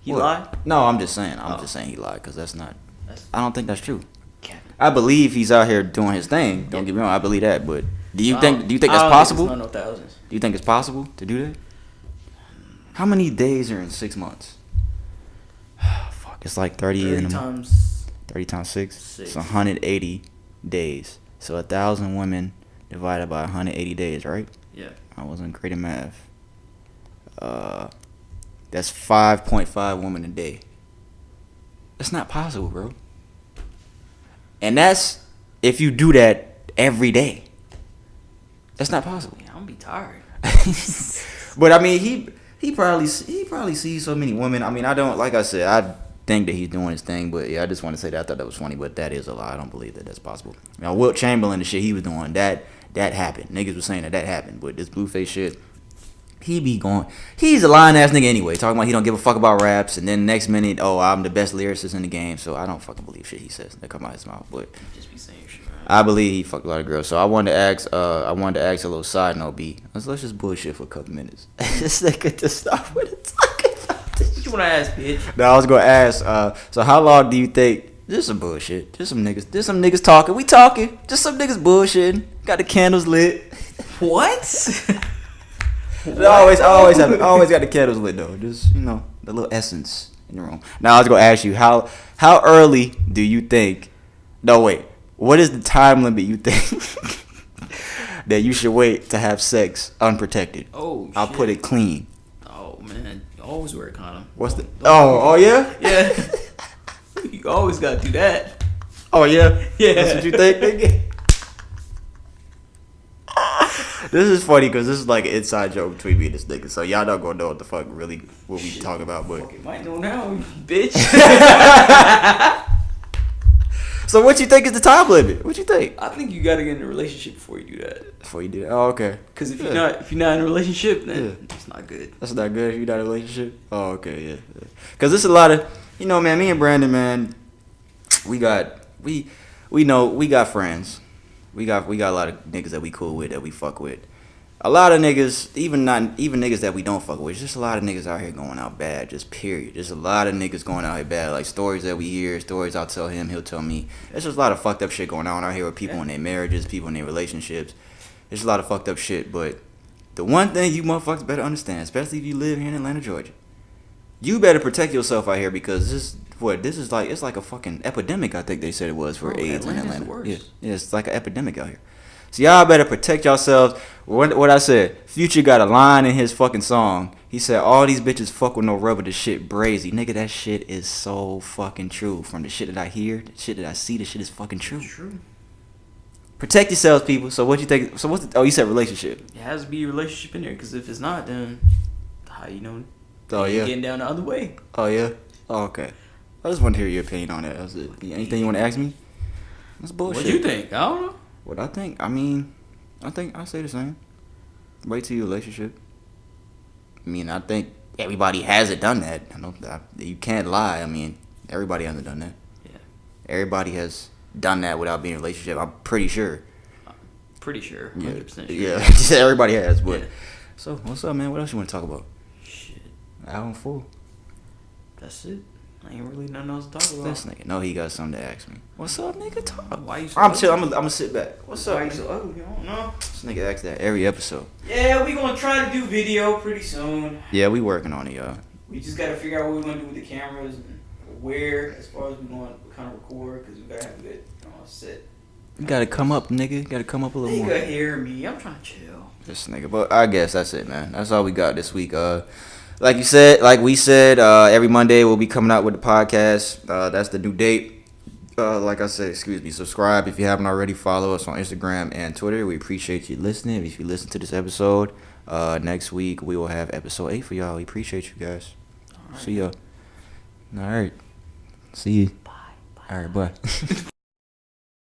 He What? lied? No, I'm just saying. I'm Oh. just saying he lied because that's not. That's- I don't think that's true. Cap. I believe he's out here doing his thing. Don't get me wrong. I believe that, but do you think that's I don't possible? Think it's not no thousands. Do you think it's possible to do that? How many days are in 6 months? Fuck, it's like 30 30 in a month. times 30 times 6? Six. It's 180 days. So 1,000 women divided by 180 days, right? Yeah. I wasn't great at math. That's 5.5 women a day. That's not possible, bro. And that's if you do that every day. That's not possible. Yeah, I'm gonna be tired. But I mean, he probably sees so many women. I mean, I don't, like I said, I think that he's doing his thing. But yeah, I just want to say that I thought that was funny. But that is a lie. I don't believe that that's possible. Now, Wilt Chamberlain, the shit he was doing, that happened. Niggas was saying that happened. But this Blueface shit, he's a lying ass nigga anyway. Talking about he don't give a fuck about raps, and then next minute, oh, I'm the best lyricist in the game. So I don't fucking believe shit he says that come out his mouth. But Just be saying shit. I believe he fucked a lot of girls. So I wanted to ask a little side note, B. Let's just bullshit for a couple minutes. This nigga to start with it talking about this. What you wanna ask, bitch? Now I was gonna ask, so how long do you think this is some bullshit? Just some niggas talking. We talking. Just some niggas bullshitting. Got the candles lit. What? I always got the candles lit though. Just, the little essence in the room. Now I was gonna ask you, how early do you think? No, wait. What is the time limit you think that you should wait to have sex unprotected? Oh, I'll shit. put it clean. Oh man, you always wear a condom. What's the? Oh yeah. Yeah. You always gotta do that. Oh yeah. Yeah. That's what you think, nigga? This is funny because this is like an inside joke between me and this nigga. So y'all not gonna know what the fuck really what we talking about, but. You might know now, bitch. So what you think is the time limit? What you think? I think you gotta get in a relationship before you do that. Before you do that. Oh, okay. Because if you're not in a relationship, then Yeah. it's not good. That's not good if you're not in a relationship. Oh, okay, yeah. Because there's a lot of, man. Me and Brandon, man, we got friends. We got a lot of niggas that we cool with, that we fuck with. A lot of niggas, even niggas that we don't fuck with. Just a lot of niggas out here going out bad. Just period. Just a lot of niggas going out here bad. Like stories that we hear, stories I'll tell him, he'll tell me. There's just a lot of fucked up shit going on out here with people in their marriages, people in their relationships. There's a lot of fucked up shit. But the one thing you motherfuckers better understand, especially if you live here in Atlanta, Georgia, you better protect yourself out here because this is like, it's like a fucking epidemic. I think they said it was for AIDS in Atlanta's Atlanta. worse. Yeah, it's like an epidemic out here. So y'all better protect yourselves. What I said, Future got a line in his fucking song. He said, all these bitches fuck with no rubber, the shit brazy. Nigga, that shit is so fucking true. From the shit that I hear, the shit that I see, the shit is fucking true. True. Protect yourselves, people. So what you think? So you said relationship. It has to be a relationship in there, because if it's not, then how you know? Oh, you're yeah. getting down the other way. Oh, yeah? Oh, okay. I just want to hear your opinion on that. That's it. Anything you want to ask me? That's bullshit. What you think? I don't know. What I think? I mean, I think I say the same. Wait till your relationship. I mean, I think everybody hasn't done that. You can't lie. I mean, everybody hasn't done that. Yeah. Everybody has done that without being in a relationship. I'm pretty sure. Pretty sure. 100% sure. Yeah, everybody has. But so, what's up, man? What else you want to talk about? Shit. Album full. That's it. I ain't really nothing else to talk about. This nigga, no, he got something to ask me. What's up, nigga? Talk. Why you so I'm ugly? chill. I'm gonna sit back. What's up? Why you nigga? so ugly? I don't know. This nigga asks that every episode. Yeah, we gonna try to do video pretty soon. Yeah, we working on it, y'all. We just gotta figure out what we're gonna do with the cameras and where, as far as we gonna kind of record, because we gotta have a good set. You gotta come up, nigga. You gotta come up a little more. Nigga, hear me. I'm trying to chill. This nigga, but I guess that's it, man. That's all we got this week. Like we said, every Monday we'll be coming out with the podcast. That's the new date. Like I said, subscribe if you haven't already. Follow us on Instagram and Twitter. We appreciate you listening. If you listen to this episode, next week we will have episode 8 for y'all. We appreciate you guys. All right. See ya. All right. See you. Bye. All right, bye.